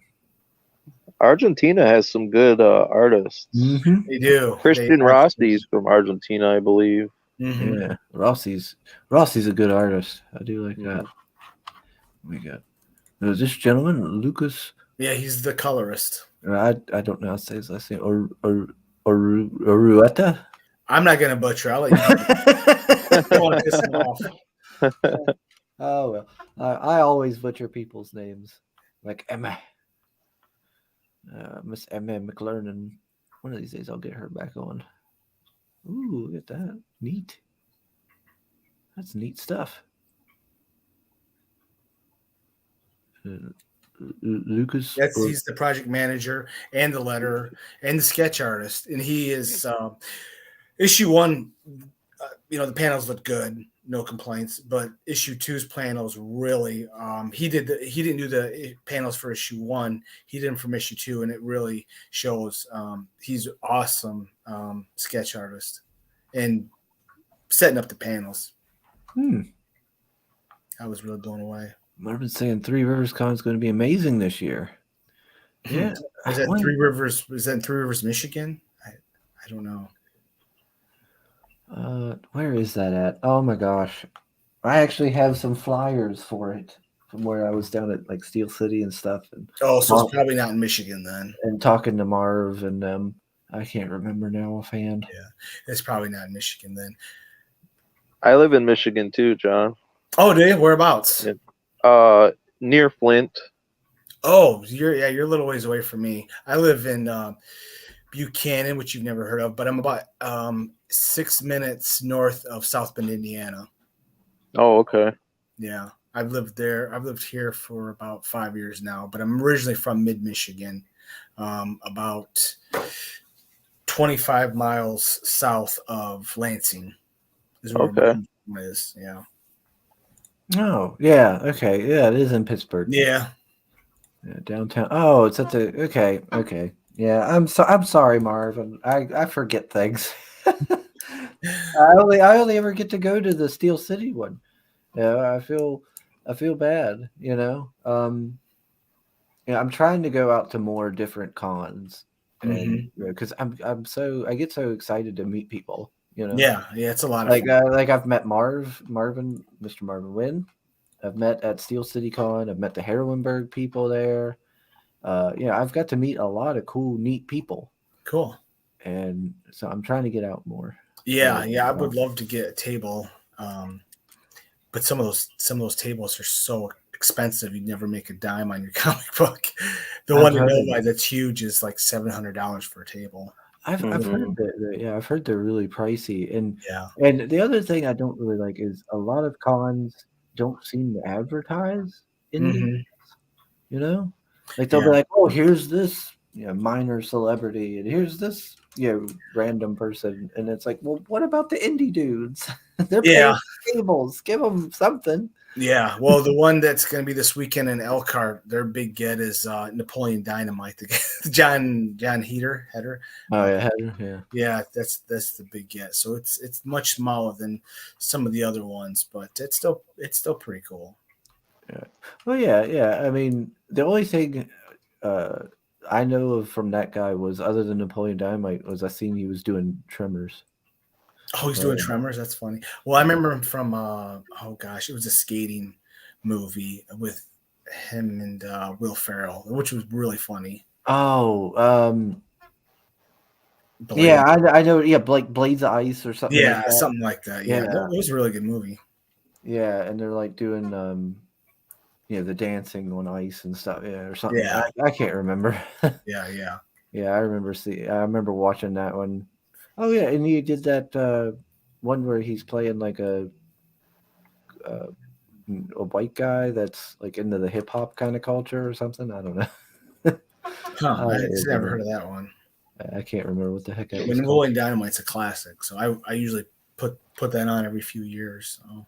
Argentina has some good artists. Mm-hmm. They do. Christian Rossi's from Argentina, I believe. Mm-hmm. Yeah, Rossi's a good artist. I do like that. We got this gentleman, Lucas. Yeah, he's the colorist. I don't know how to say his last name. Orueta. I'm not gonna butcher. I'll let you. I don't want to piss him off. Oh well, I always butcher people's names, like Emma, Miss Emma McLernan. One of these days, I'll get her back on. Ooh, look at that! Neat. That's neat stuff. Lucas. He's the project manager and the letterer and the sketch artist, and he is issue 1. The panels look good, no complaints. But issue 2's panels really, he didn't do the panels for issue 1. He did them from issue 2, and it really shows. He's awesome sketch artist and setting up the panels. I was really blown away. I've been saying Three Rivers Con is going to be amazing this year. Yeah, is that Three Rivers? Is that in Three Rivers, Michigan? I don't know. Where is that at? Oh my gosh, I actually have some flyers for it from where I was down at like Steel City and stuff. And so it's probably not in Michigan then. And talking to Marv and I can't remember now offhand. Yeah, it's probably not in Michigan then. I live in Michigan too, John. Oh, do you? Whereabouts? Near Flint. Oh, you're a little ways away from me. I live in Buchanan, which you've never heard of, but I'm about 6 minutes north of South Bend, Indiana. Oh, okay. Yeah, I've lived there. I've lived here for about 5 years now, but I'm originally from mid Michigan, about 25 miles south of Lansing is where my Okay. home is. Yeah. Oh, yeah. Okay. Yeah, it is in Pittsburgh. Yeah. Yeah, downtown. Oh, it's at the. Okay. Okay. Yeah, I'm sorry, Marvin. I forget things. I only ever get to go to the Steel City one. Yeah, I feel bad. Yeah, I'm trying to go out to more different cons, and Hmm. because I get so excited to meet people. Yeah. Yeah. It's a lot of fun. Like I've met Mr. Marvin Wynn. I've met at Steel City Con. I've met the Heroinberg people there. I've got to meet a lot of cool, neat people, Cool. and so I'm trying to get out more. Yeah. Yeah. I would love to get a table. But some of those tables are so expensive you'd never make a dime on your comic book. The I've one in heard, Novi that's huge is like $700 for a table. I've Mhm. heard I've heard they're really pricey, Yeah. and the other thing I don't really like is a lot of cons don't seem to advertise indie. Hmm. You know, like they'll be Yeah. like, "Oh, here's this minor celebrity, and here's this random person," and it's like, "Well, what about the indie dudes? They're Yeah. paying tables. Give them something." Yeah. Well, the one that's going to be this weekend in Elkhart, their big get is Napoleon Dynamite. The John Heater. Oh Uh, yeah. yeah, that's the big get. So it's much smaller than some of the other ones, but it's still pretty cool. Yeah. Well, yeah. I mean, the only thing uh, I know of from that guy was other than Napoleon Dynamite was I seen he was doing Tremors. Oh, he's doing Tremors. That's funny. Well, I remember him from oh gosh, it was a skating movie with him and Will Ferrell, which was really funny. Oh, yeah, Blade. I know. Yeah, like Blades of Ice or something like Yeah, that. something like that. Yeah, Yeah, it was a really good movie. yeah, and they're like doing the dancing on ice and stuff, yeah, or something. Yeah, I can't remember. yeah. Yeah, I remember watching that one. Oh yeah, and he did that one where he's playing like uh, a white guy that's like into the hip hop kind of culture or something. I don't know. Huh? I It never heard of that one. I can't remember what the heck Yeah, that when was called. Napoleon Dynamite's a classic, so I usually put that on every few years. So.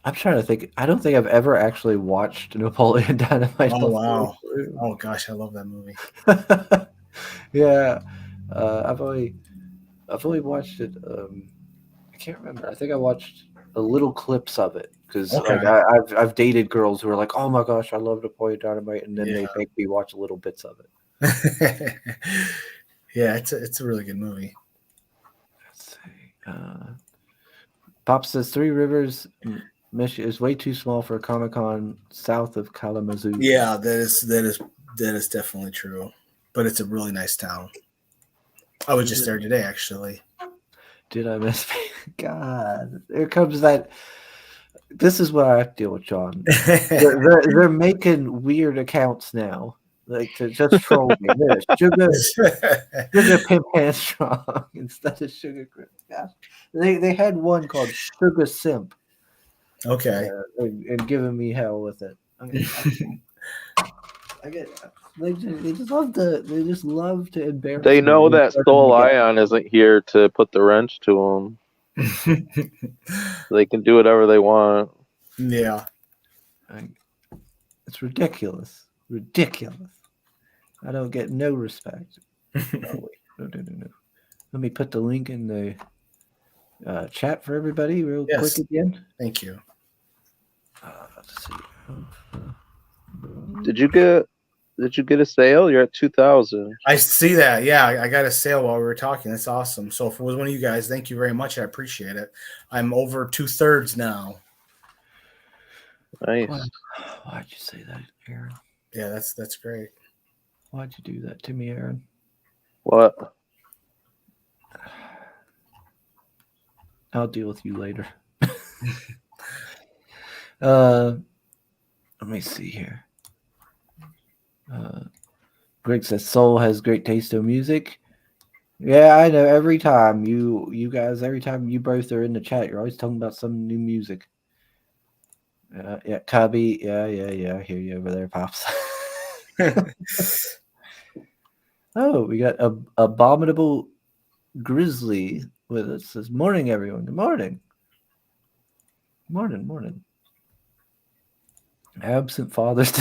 I'm trying to think. I don't think I've ever actually watched Napoleon Dynamite Oh before. wow. Oh gosh, I love that movie. Yeah, I've only watched it. I can't remember. I think I watched a little clips of it because Okay. like I've dated girls who are like, "Oh my gosh, I love Napoleon Dynamite," and then Yeah. they make me watch little bits of it. Yeah, it's a really good movie. Let's see. Pop says Three Rivers, Michigan is way too small for a Comic Con south of Kalamazoo. Yeah, that is definitely true. But it's a really nice town. I was just there today, actually. Did I miss? God, here comes that. This is what I have to deal with, John. They're making weird accounts now, like to just troll me. Sugar Pimp Handstrong instead of Sugar Grip. Gosh. They had one called Sugar Simp, Okay. and giving me hell with it. I get they just love to embarrass They me. know and that turn Soul me down. Ion isn't here to put the wrench to them. They can do whatever they want. Yeah. It's ridiculous. Ridiculous. I don't get no respect. Oh, wait. No. Let me put the link in the chat for everybody real Yes. quick again. Thank you. Let's see. Did you get a sale? You're at 2,000. I see that. Yeah, I got a sale while we were talking. That's awesome. So if it was one of you guys, thank you very much. I appreciate it. I'm over 2/3 now. Nice. Why'd you say that, Aaron? Yeah, that's great. Why'd you do that to me, Aaron? What? I'll deal with you later. Let me see here. Greg says Soul has great taste of music. Yeah, I know. Every time you guys, every time you both are in the chat, you're always talking about some new music. Yeah, Cubby. Yeah. I hear you over there, pops. Oh, we got a abominable grizzly with us. Says morning, everyone. Good morning. Morning. Absent fathers.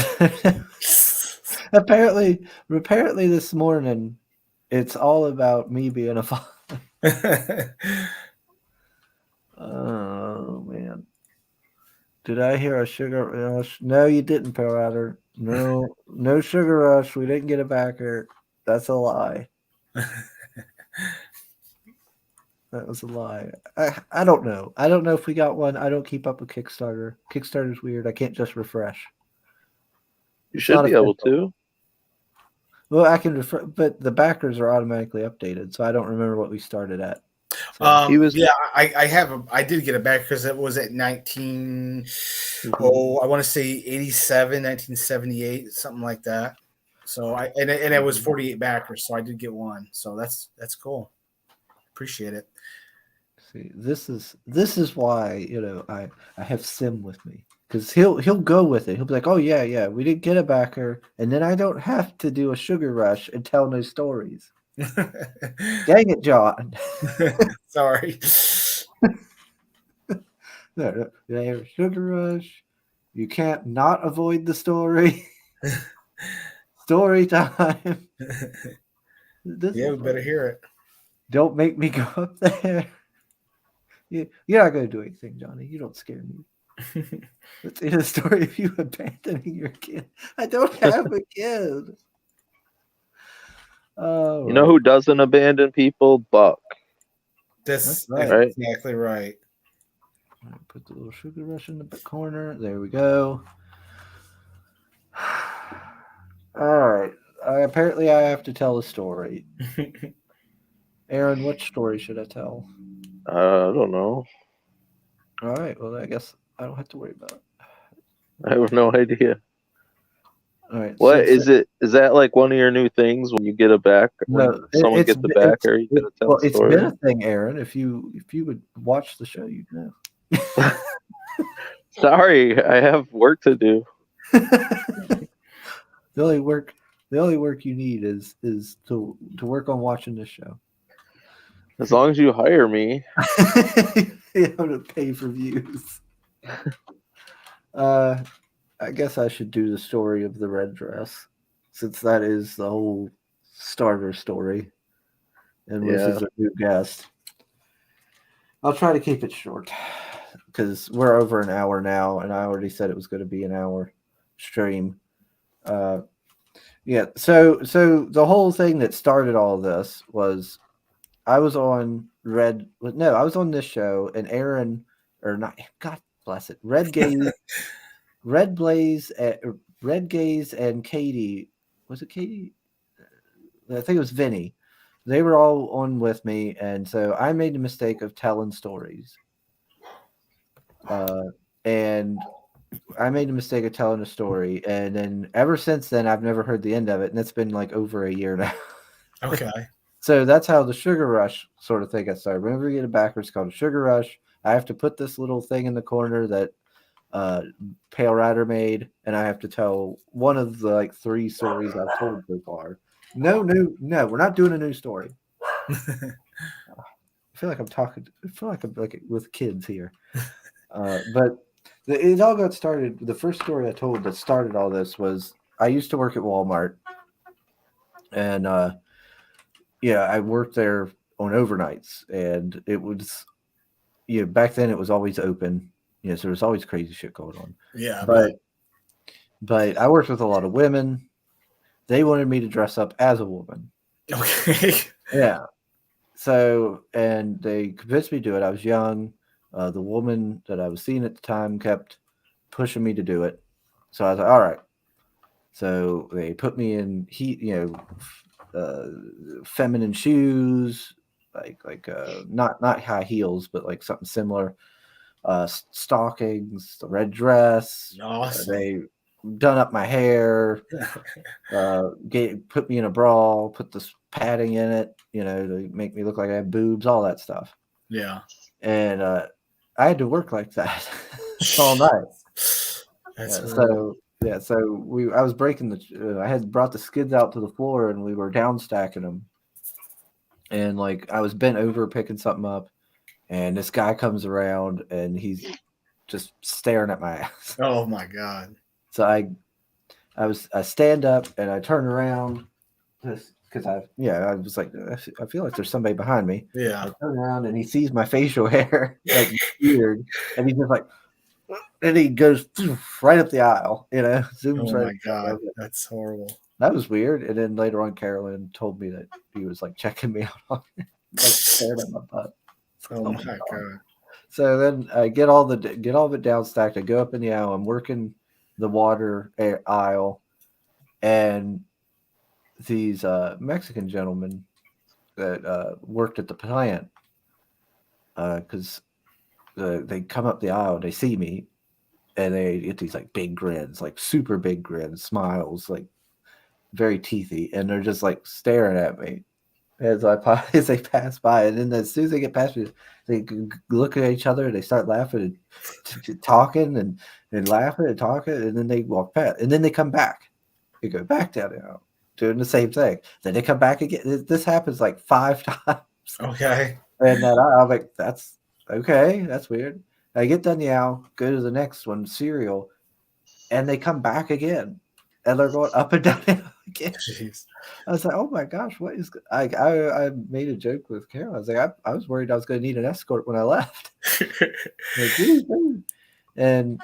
apparently, this morning, it's all about me being a father. Oh man. Did I hear a sugar rush? No, you didn't, Pearl Rider. No sugar rush. We didn't get a backer. That's a lie. That was a lie. I don't know. I don't know if we got one. I don't keep up with Kickstarter. Kickstarter's weird. I can't just refresh. You It's should not be able official. to. Well, I can refresh, but the backers are automatically updated, so I don't remember what we started at. So, He was Yeah, I did get it back because it was at 19. Oh, I want to say 87, 1978, something like that. So and it was 48 backers, so I did get one. So that's cool. Appreciate it. see, this is why I have Sim with me because he'll go with it. He'll be like, "Oh yeah, we didn't get a backer," and then I don't have to do a sugar rush and tell no stories. Dang it, John! Sorry. No, sugar rush. You can't not avoid the story. Story time. This Yeah, is we better funny. hear it. Don't make me go up there. You're not going to do anything, Johnny. You don't scare me. Let's hear the story of you abandoning your kid. I don't have a kid. Oh, You know who doesn't abandon people? Buck. That's right. Right? exactly right. Put the little sugar rush in the corner. There we go. All right. Apparently, I have to tell a story. Aaron, which story should I tell? I don't know. All right. Well, I guess I don't have to worry about it. I have no idea. All right. What Since is it? Is that like one of your new things when you get a back? no, When someone gets a backer, you gotta tell a it's been story. a thing, Aaron. If you would watch the show, you'd know. Sorry, I have work to do. the only work you need is to work on watching this show. As long as you hire me. You have to pay for views. I guess I should do the story of the red dress, since that is the whole starter story, and this is Yeah. a new guest. I'll try to keep it short because we're over an hour now, and I already said it was going to be an hour stream. Yeah, so the whole thing that started all this was I was on Red. No, I was on this show, and Aaron, or not. God bless it. Red Blaze, Red Gaze, and Katie. Was it Katie? I think it was Vinny. They were all on with me, and so I made the mistake of telling stories. And I made the mistake of telling a story, and then ever since then, I've never heard the end of it, and it's been like over a year now. Okay. So that's how the sugar rush sort of thing got started. Whenever we get a backer, it's called a sugar rush. I have to put this little thing in the corner that Pale Rider made, and I have to tell one of the like 3 stories I've told so far. No, we're not doing a new story. I feel like I'm talking. I feel like I'm like with kids here. But it all got started. The first story I told that started all this was I used to work at Walmart, and I worked there on overnights, and it was back then it was always open. So there was always crazy shit going on. Yeah. But I worked with a lot of women. They wanted me to dress up as a woman. Okay. Yeah. So, and they convinced me to do it. I was young. The woman that I was seeing at the time kept pushing me to do it. So I was like, all right. So they put me in feminine shoes, like not high heels, but like something similar. Stockings, the red dress. Awesome. They done up my hair, put me in a bra, put this padding in it, to make me look like I have boobs, all that stuff. Yeah. And I had to work like that all night. That's So I was breaking I had brought the skids out to the floor and we were down stacking them. And like I was bent over picking something up, and this guy comes around and he's just staring at my ass. Oh my God. So I stand up and I turn around because I was like, I feel like there's somebody behind me. Yeah. I turn around and he sees my facial hair, like weird, and he's just like, and he goes right up the aisle, zooms Oh right. my God. That's horrible. That was weird. And then later on, Carolyn told me that he was like checking me out on it, like staring at my butt. Oh my God. So then I get all of it down stacked. I go up in the aisle. I'm working the water aisle, and these Mexican gentlemen that worked at the plant, because they come up the aisle, they see me, and they get these like big grins, like super big grins, smiles, like very teethy, and they're just like staring at me as they pass by, and then as soon as they get past me, they look at each other, they start laughing and talking and laughing and talking, and then they walk past, and then they come back. They go back down the aisle, doing the same thing. Then they come back again. This happens like 5 times. Okay. And then I'm like, that's okay. That's weird. I get done the aisle, go to the next one, cereal, and they come back again, and they're going up and down the aisle again. Jeez. I was like, oh my gosh, what is? I made a joke with Carol. I was like, I was worried I was going to need an escort when I left. Like, dude. And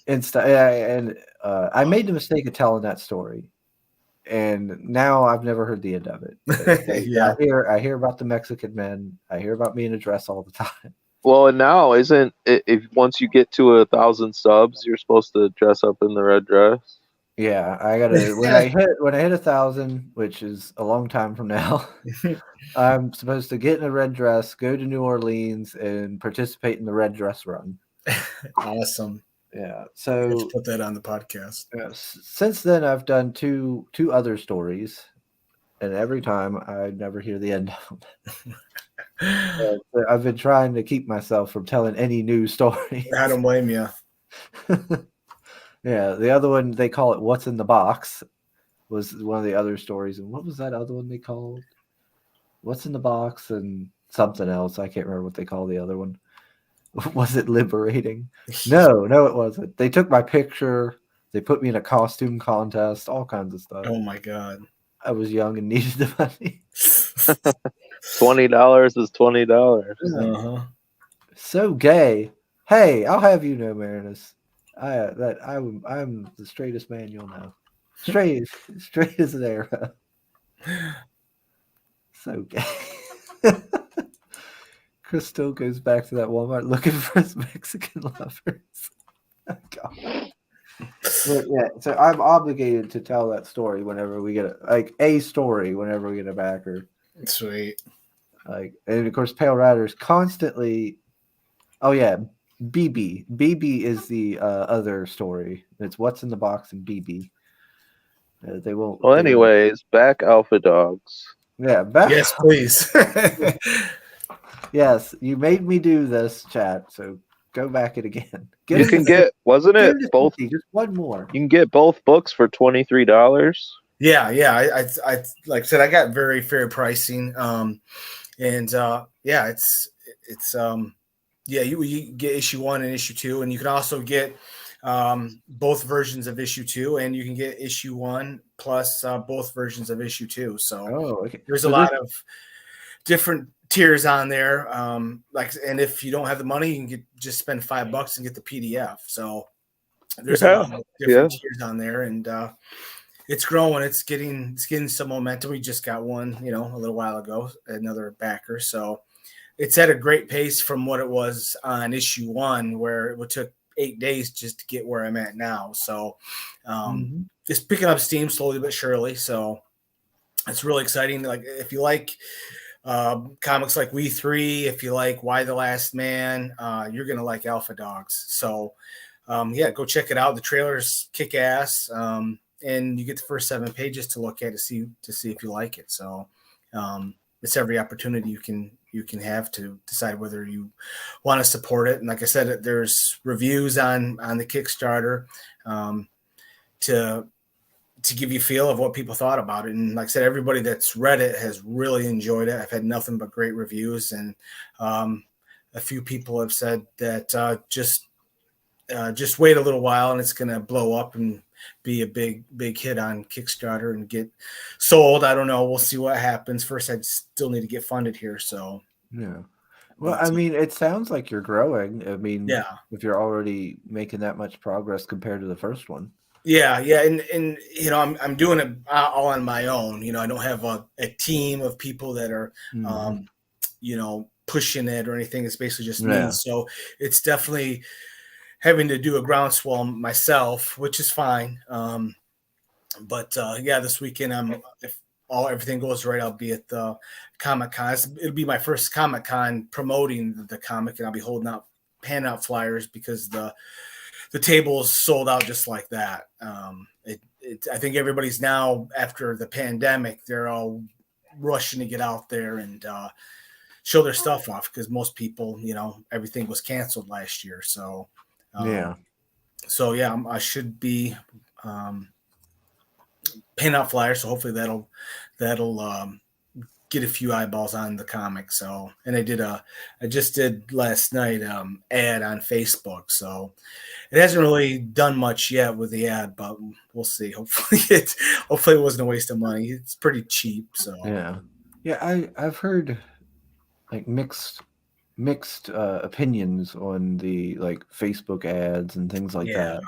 I made the mistake of telling that story, and now I've never heard the end of it. Yeah. I hear about the Mexican men. I hear about me in a dress all the time. Well, and now isn't it, if once you get to 1,000 subs, you're supposed to dress up in the red dress? Yeah, I gotta when I hit 1,000, which is a long time from now. I'm supposed to get in a red dress, go to New Orleans, and participate in the red dress run. Awesome. Yeah. Let's So put that on the podcast. since then, I've done two other stories, and every time I never hear the end of them. I've been trying to keep myself from telling any new stories. I don't blame you. Yeah, the other one, they call it "What's in the Box," was one of the other stories. And what was that other one they called? What's in the Box and something else. I can't remember what they call the other one. Was it liberating? No, it wasn't. They took my picture. They put me in a costume contest, all kinds of stuff. Oh my God. I was young and needed the money. $20 is $20. Uh-huh. So gay. Hey, I'll have you know, Marinus, I'm the straightest man you'll know. Straight as an arrow. So gay. Chris still goes back to that Walmart looking for his Mexican lovers. God. But yeah, so I'm obligated to tell that story whenever we get whenever we get a backer. Sweet. And of course, Pale Rider's constantly. Oh yeah, BB. BB is the other story. It's What's in the Box and BB. They won't. Well, anyways, back Alpha Dogs. Yeah, back. Yes, please. Yes, you made me do this, chat. So go back it again. You can get, wasn't it both? Just one more. You can get both books for $23. Yeah. I like I said, I got very fair pricing. It's you get issue 1 and issue 2, and you can also get both versions of issue 2, and you can get issue 1 plus both versions of issue 2. So there's a lot of different tiers on there. And if you don't have the money, you can just spend $5 and get the PDF. So there's a lot of different tiers on there, and it's growing. It's getting some momentum. We just got one, a little while ago, another backer. So it's at a great pace from what it was on issue 1, where it took 8 days just to get where I'm at now. So it's picking up steam slowly but surely. So it's really exciting. Like if you like comics like We Three, if you like Why the Last Man, you're gonna like Alpha Dogs. So yeah, go check it out. The trailer's kick ass. And you get the first 7 pages to look at to see if you like it. So it's every opportunity you can have to decide whether you want to support it. And like I said, there's reviews on the Kickstarter to give you a feel of what people thought about it. And like I said, everybody that's read it has really enjoyed it. I've had nothing but great reviews, and a few people have said that just wait a little while and it's going to blow up and be a big hit on Kickstarter and get sold. I don't know. We'll see what happens. First, I still need to get funded here. So Yeah. Well, I mean, it sounds like you're growing. I mean, yeah, if you're already making that much progress compared to the first one. yeah. And you know, I'm doing it all on my own. You know, I don't have a team of people that are, you know, pushing it or anything. It's basically just me. So it's definitely having to do a groundswell myself, which is fine. But yeah, this weekend if everything goes right, I'll be at the Comic-Con. It'll be my first Comic-Con promoting the comic, and I'll be handing out flyers because the table's sold out just like that. I think everybody's now, after the pandemic, they're all rushing to get out there and show their stuff off because most people, you know, everything was canceled last year. So so yeah, I should be paying out flyers. So hopefully that'll get a few eyeballs on the comic. So, and I just did last night ad on Facebook. So it hasn't really done much yet with the ad, but we'll see. Hopefully it wasn't a waste of money. It's pretty cheap. So yeah, I've heard like mixed opinions on the like Facebook ads and things like that.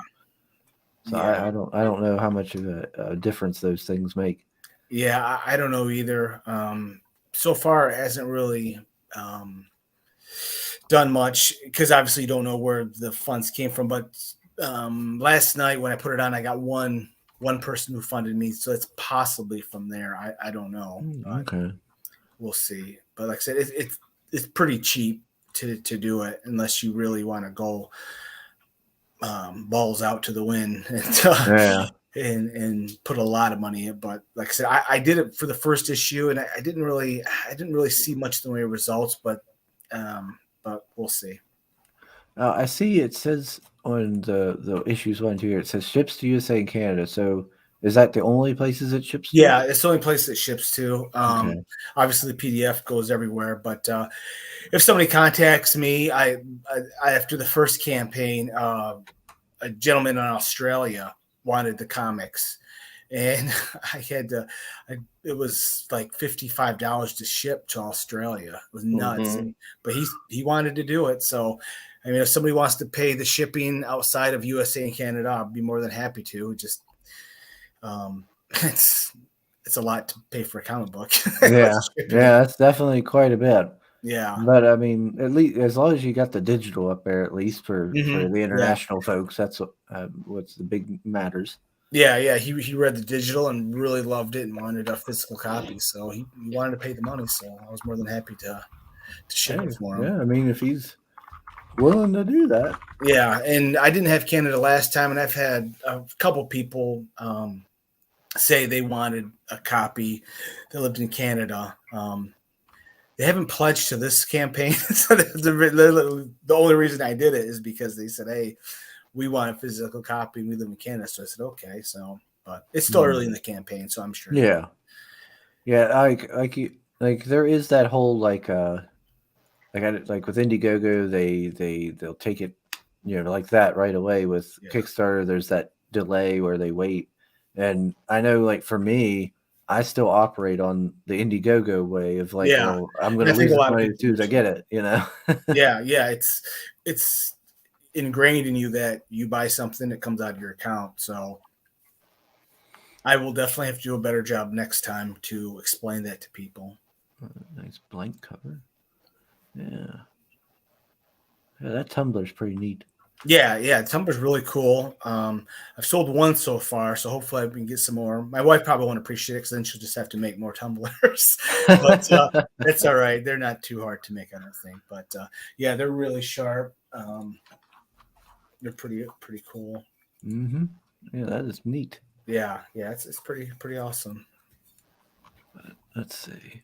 So I don't know how much of a difference those things make. Yeah, I don't know either. So far, it hasn't really done much because obviously you don't know where the funds came from. But last night when I put it on, I got one person who funded me, so it's possibly from there. I don't know. Okay, we'll see. But like I said, it's pretty cheap to do it unless you really want to go balls out to the wind and put a lot of money in. But like I said, I did it for the first issue, and I didn't really see much in the way of results, but we'll see. I see it says on the issues 1 and 2 here, it says ships to USA and Canada. So is that the only places it ships to? Yeah, it's the only place it ships to. Obviously the PDF goes everywhere, but if somebody contacts me, I after the first campaign, a gentleman in Australia wanted the comics, and I had to. It was like $55 to ship to Australia. It was nuts, but he wanted to do it. So, I mean, if somebody wants to pay the shipping outside of USA and Canada, I'd be more than happy to. Just, it's a lot to pay for a comic book. Yeah, that's definitely quite a bit. Yeah, but I mean, at least as long as you got the digital up there, at least for the international folks, that's what's the big matters. Yeah. He read the digital and really loved it and wanted a physical copy, so he wanted to pay the money. So I was more than happy to ship it for him. Yeah, I mean, if he's willing to do that. Yeah, and I didn't have Canada last time, and I've had a couple people say they wanted a copy that lived in Canada. They haven't pledged to this campaign. So the only reason I did it is because they said, hey, we want a physical copy. We live in Canada. So I said, okay. So, but it's still early in the campaign, so I'm sure. Yeah. Yeah. Like there is that whole, like with Indiegogo, they'll take it, you know, like that right away. With Kickstarter, there's that delay where they wait. And I know, like, for me, I still operate on the Indiegogo way of like, well, I'm going to lose money as soon as I get it, you know? Yeah. It's ingrained in you that you buy something that comes out of your account. So I will definitely have to do a better job next time to explain that to people. Nice blank cover. Yeah, that tumbler's pretty neat. Yeah, Tumblr's really cool. I've sold one so far, so hopefully I can get some more. My wife probably won't appreciate it because then she'll just have to make more tumblers. But that's all right. They're not too hard to make, I don't think. But yeah, they're really sharp. They're pretty cool. Mm-hmm. Yeah, that is neat. Yeah, it's pretty awesome. Let's see.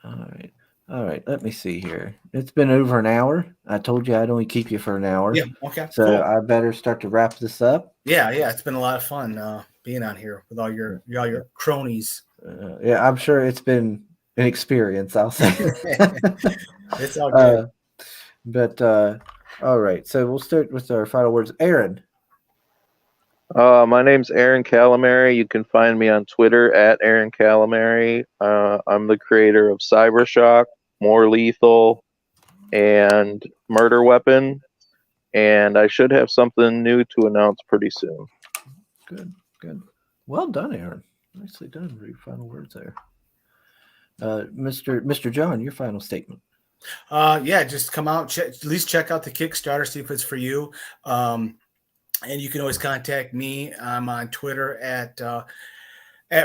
All right. All right. Let me see here. It's been over an hour. I told you I'd only keep you for an hour. Yeah, okay, So cool. I better start to wrap this up. Yeah, it's been a lot of fun being on here with all your cronies. Yeah, I'm sure it's been an experience, I'll say. It's all good. But all right. So we'll start with our final words. Aaron. My name's Aaron Calamari. You can find me on Twitter at Aaron Calamari. I'm the creator of Cybershock, More Lethal, and Murder Weapon. And I should have something new to announce pretty soon. Good, good. Well done, Aaron. Nicely done. Your final words there. Mr. John, your final statement. Yeah, just come out, at least check out the Kickstarter, see if it's for you. And you can always contact me. I'm on Twitter at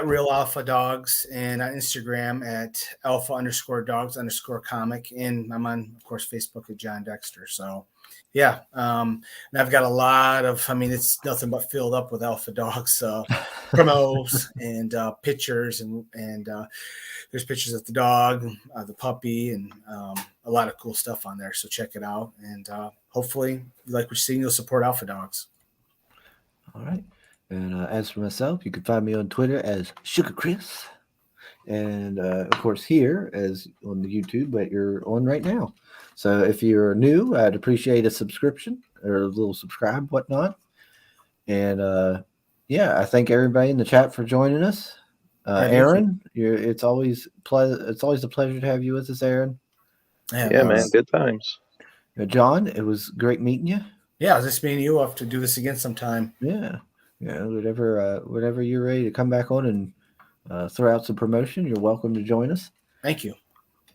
Real Alpha Dogs and on Instagram at Alpha_Dogs_comic. And I'm on, of course, Facebook at Jon Dexter. So, yeah. And I've got a lot of, it's nothing but filled up with Alpha Dogs promos and pictures. And there's pictures of the dog, the puppy, and a lot of cool stuff on there. So check it out. And hopefully, like we're seeing, you'll support Alpha Dogs. All right. And as for myself, you can find me on Twitter as Sugar Chris. And of course, here as on the YouTube that you're on right now. So if you're new, I'd appreciate a subscription or a little subscribe, whatnot. And yeah, I thank everybody in the chat for joining us. Aaron, it's always a pleasure to have you with us, Aaron. Yeah, man, good times. John, it was great meeting you. Yeah, just me and you have to do this again sometime. Yeah, whatever you're ready to come back on and throw out some promotion, you're welcome to join us. Thank you.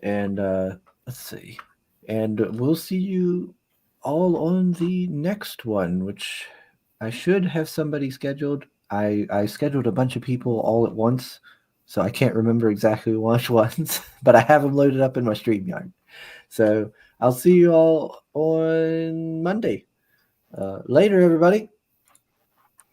And let's see, and we'll see you all on the next one, which I should have somebody scheduled. I scheduled a bunch of people all at once, so I can't remember exactly which ones, but I have them loaded up in my StreamYard. So I'll see you all on Monday. Later, everybody.